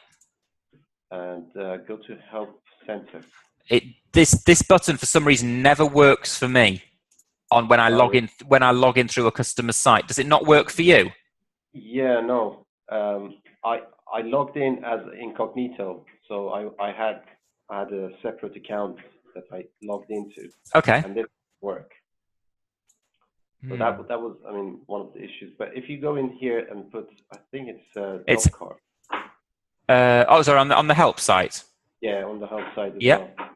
and go to Help Center. This button for some reason never works for me on when I log in through a customer site. Does it not work for you? Yeah, no. I logged in as incognito, so I had a separate account that I logged into. Okay. And this work. So that was, I mean, one of the issues. But if you go in here and put, I think it's job card. Sorry, on the help site. Yeah, on the help side as yep. well.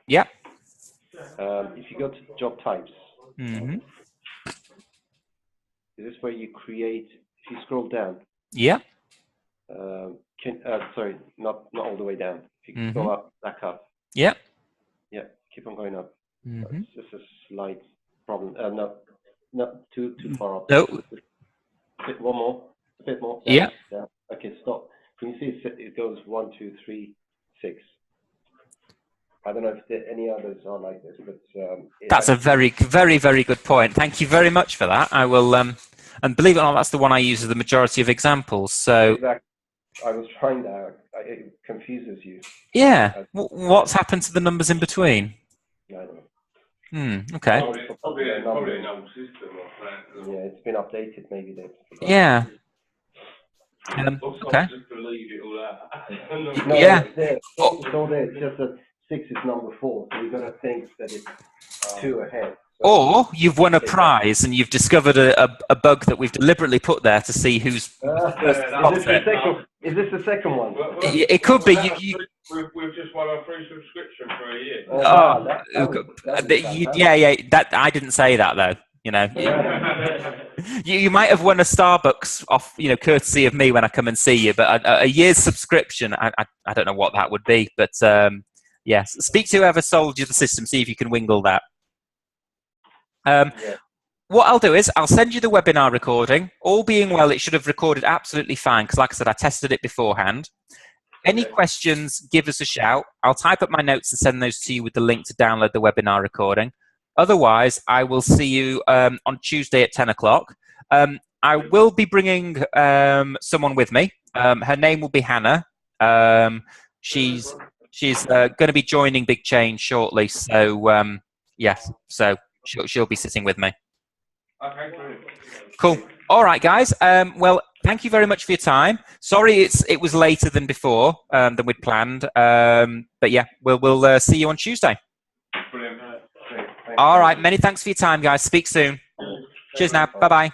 Yep. If you go to job types, mm-hmm. this is where you create. If you scroll down. Yeah. Sorry, not all the way down. If you mm-hmm. go up, back up. Yeah. Yeah, keep on going up. Mm-hmm. It's just a slight problem. Not too far up. No. One more. A bit more. Down, yeah. Down. Okay, stop. Can you see it goes 1, 2, 3, 6. I don't know if there any others are like this, but that's a very, very, very good point. Thank you very much for that. I will, and believe it or not, that's the one I use as the majority of examples. So exactly. I was trying that. It confuses you. Yeah. What's happened to the numbers in between? I don't know. Okay. Probably an old system or that. Yeah, it's been updated. Maybe they've forgotten. Yeah. Okay. Just to leave it all out. No, yeah. It's all there. It's just that 6 is number 4, so you're gonna think that it's 2 ahead. So or you've won a prize and you've discovered a bug that we've deliberately put there to see who's. Is this the second one? It could be. We've just won a free subscription for a year. Yeah. That I didn't say that though. You know, you might have won a Starbucks off, courtesy of me when I come and see you. But a year's subscription, I don't know what that would be. But yes, speak to whoever sold you the system. See if you can wingle that. What I'll do is I'll send you the webinar recording. All being well, it should have recorded absolutely fine because, like I said, I tested it beforehand. Any questions, give us a shout. I'll type up my notes and send those to you with the link to download the webinar recording. Otherwise, I will see you on Tuesday at 10 o'clock. I will be bringing someone with me. Her name will be Hannah. She's going to be joining Big Change shortly. So, yes, so she'll be sitting with me. Okay, brilliant. Cool. All right, guys. Well, thank you very much for your time. Sorry it was later than before, than we'd planned. But yeah, we'll see you on Tuesday. Brilliant. All right. Many thanks for your time, guys. Speak soon. Cheers now. Bye-bye.